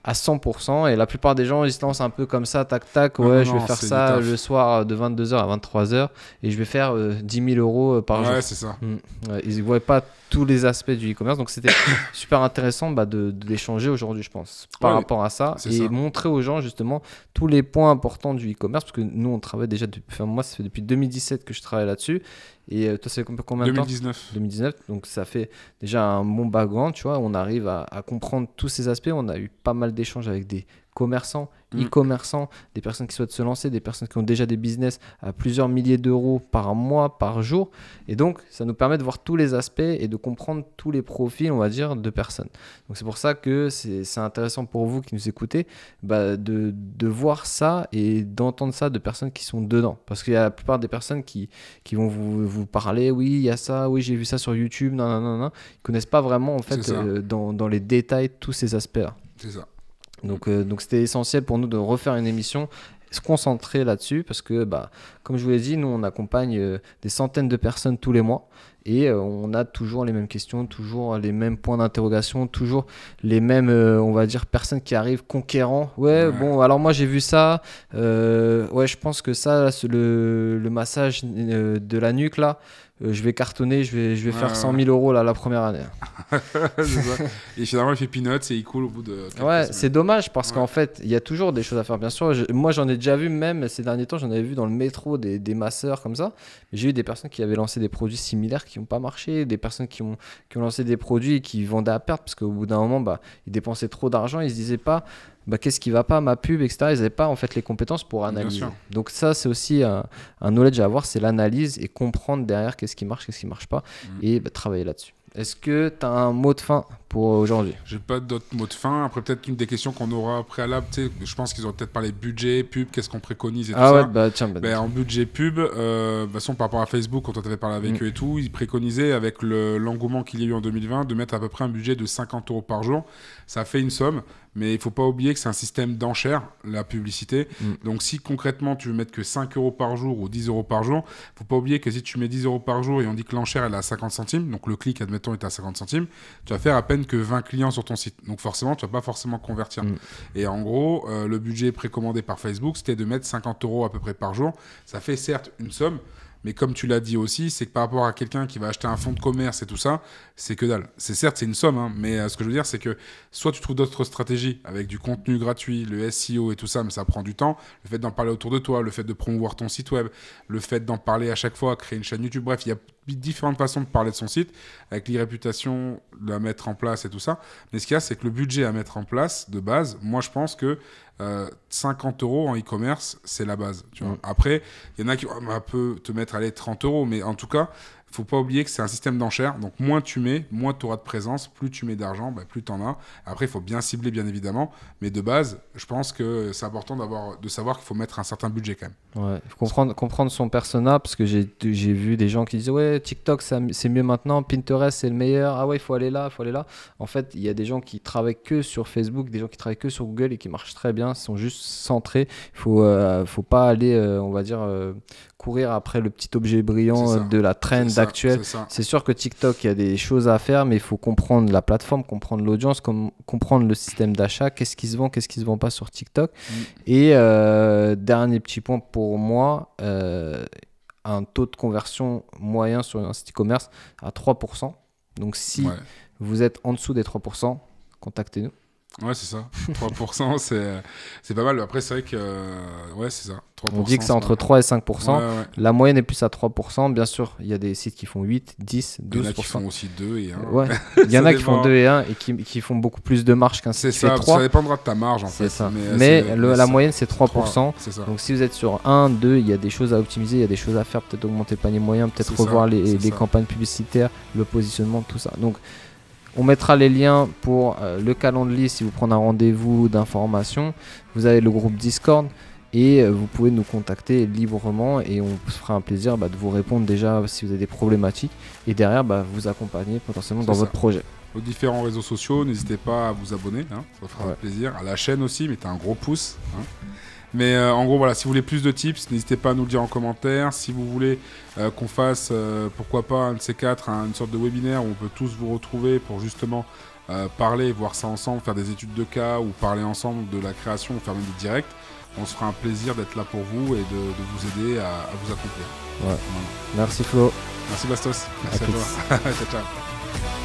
à 100% et la plupart des gens ils se lancent un peu comme ça, tac tac, je vais faire ça le soir de 22h à 23h et je vais faire 10 000 € par jour. Ouais, c'est ça. Ils ne voient pas tous les aspects du e-commerce, donc c'était super intéressant d'échanger aujourd'hui, je pense, par rapport à ça et montrer aux gens justement tous les points importants du e-commerce, parce que nous on travaille déjà moi ça fait depuis 2017 que je travaille là-dessus. Et toi, ça fait combien de temps ? 2019. Donc, ça fait déjà un bon background, tu vois. On arrive à comprendre tous ces aspects. On a eu pas mal d'échanges avec des commerçants, e-commerçants, des personnes qui souhaitent se lancer, des personnes qui ont déjà des business à plusieurs milliers d'euros par mois, par jour. Et donc, ça nous permet de voir tous les aspects et de comprendre tous les profils, on va dire, de personnes. Donc, c'est pour ça que c'est intéressant pour vous qui nous écoutez de voir ça et d'entendre ça de personnes qui sont dedans. Parce qu'il y a la plupart des personnes qui vont vous parler, oui, il y a ça, oui, j'ai vu ça sur YouTube, non. Ils ne connaissent pas vraiment, en fait, dans les détails, tous ces aspects-là. C'est ça. Donc c'était essentiel pour nous de refaire une émission, se concentrer là-dessus parce que comme je vous l'ai dit, nous on accompagne des centaines de personnes tous les mois et on a toujours les mêmes questions, toujours les mêmes points d'interrogation, toujours les mêmes on va dire personnes qui arrivent conquérants. Bon alors moi j'ai vu ça, je pense que ça le massage de la nuque là, je vais cartonner, je vais faire 100 000 € là, la première année. Et finalement, il fait peanuts et il coule au bout de quelques semaines. C'est dommage parce qu'en fait, il y a toujours des choses à faire. Bien sûr, moi, j'en ai déjà vu même ces derniers temps, j'en avais vu dans le métro des masseurs comme ça. J'ai eu des personnes qui avaient lancé des produits similaires qui n'ont pas marché, des personnes qui ont lancé des produits qui vendaient à perte parce qu'au bout d'un moment, ils dépensaient trop d'argent, ils se disaient pas qu'est-ce qui va pas, ma pub, etc. Ils n'avaient pas en fait les compétences pour analyser. Donc ça, c'est aussi un knowledge à avoir, c'est l'analyse et comprendre derrière qu'est-ce qui marche pas et travailler là-dessus. Est-ce que tu as un mot de fin pour aujourd'hui ? J'ai pas d'autres mots de fin. Après, peut-être une des questions qu'on aura au préalable, je pense qu'ils auraient peut-être parlé budget, pub, qu'est-ce qu'on préconise et tout ça. En budget pub, de toute façon, par rapport à Facebook, quand on avait parlé avec eux et tout, ils préconisaient, avec l'engouement qu'il y a eu en 2020, de mettre à peu près un budget de 50 € par jour. Ça fait une somme, mais il ne faut pas oublier que c'est un système d'enchères, la publicité. Donc, si concrètement, tu veux mettre que 5 € par jour ou 10 € par jour, il ne faut pas oublier que si tu mets 10 € par jour et on dit que l'enchère elle est à 50 centimes, donc le clic, admettons, est à 50 centimes, tu vas faire à peine que 20 clients sur ton site. Donc, forcément, tu ne vas pas forcément convertir. Et en gros, le budget précommandé par Facebook, c'était de mettre 50 € à peu près par jour. Ça fait certes une somme, Mais comme tu l'as dit aussi, c'est que par rapport à quelqu'un qui va acheter un fonds de commerce et tout ça, c'est que dalle. Certes, c'est une somme, hein, mais ce que je veux dire, c'est que soit tu trouves d'autres stratégies avec du contenu gratuit, le SEO et tout ça, mais ça prend du temps. Le fait d'en parler autour de toi, le fait de promouvoir ton site web, le fait d'en parler à chaque fois, créer une chaîne YouTube, bref, il y a différentes façons de parler de son site, avec l'e-réputation, de la mettre en place et tout ça. Mais ce qu'il y a, c'est que le budget à mettre en place, de base, moi je pense que 50 € en e-commerce, c'est la base. Tu vois. Après, il y en a qui vont un peu te mettre, allez, 30 €, mais en tout cas, il ne faut pas oublier que c'est un système d'enchères. Donc, moins tu mets, moins tu auras de présence. Plus tu mets d'argent, plus tu en as. Après, il faut bien cibler, bien évidemment. Mais de base, je pense que c'est important de savoir qu'il faut mettre un certain budget quand même. Ouais, il faut comprendre son persona, parce que j'ai vu des gens qui disaient ouais, TikTok, c'est mieux maintenant, Pinterest, c'est le meilleur. Ah ouais, il faut aller là, il faut aller là. En fait, il y a des gens qui travaillent que sur Facebook, des gens qui travaillent que sur Google et qui marchent très bien, sont juste centrés. Il faut pas aller, on va dire, courir après le petit objet brillant de la trend actuelle. C'est sûr que TikTok, il y a des choses à faire, mais il faut comprendre la plateforme, comprendre l'audience, comprendre le système d'achat, qu'est-ce qui se vend, qu'est-ce qui se vend pas sur TikTok. Et dernier petit point pour moi, un taux de conversion moyen sur un site e-commerce à 3%. Donc si vous êtes en dessous des 3%, contactez-nous. Ouais, c'est ça. 3%, c'est pas mal. Après, c'est vrai que... ouais, c'est ça. 3%, on dit que c'est entre 3 et 5%. Ouais. La moyenne est plus à 3%. Bien sûr, il y a des sites qui font 8, 10, 12%. Il y en a qui font aussi 2 et 1. Ouais. Il y en a qui font 2 et 1 et qui font beaucoup plus de marge qu'un site qui fait 3. Ça dépendra de ta marge, en fait. Ça. Mais la moyenne, c'est 3%. C'est ça. Donc, si vous êtes sur 1, 2, il y a des choses à optimiser, il y a des choses à faire. Peut-être augmenter le panier moyen, peut-être revoir les campagnes publicitaires, le positionnement, tout ça. Donc, on mettra les liens pour le calendrier si vous prenez un rendez-vous d'information. Vous avez le groupe Discord et vous pouvez nous contacter librement et on se fera un plaisir de vous répondre déjà si vous avez des problématiques et derrière vous accompagner potentiellement dans votre projet. Aux différents réseaux sociaux, n'hésitez pas à vous abonner, hein, ça fera plaisir. À la chaîne aussi, mettez un gros pouce. Hein. Mais en gros, voilà, si vous voulez plus de tips, n'hésitez pas à nous le dire en commentaire. Si vous voulez qu'on fasse, pourquoi pas, un de ces quatre, une sorte de webinaire où on peut tous vous retrouver pour justement parler, voir ça ensemble, faire des études de cas ou parler ensemble de la création ou faire même des directs, on se fera un plaisir d'être là pour vous et de vous aider à vous accomplir. Ouais. Voilà. Merci Flo. Merci Bastos. Merci à toi. Ciao, ciao.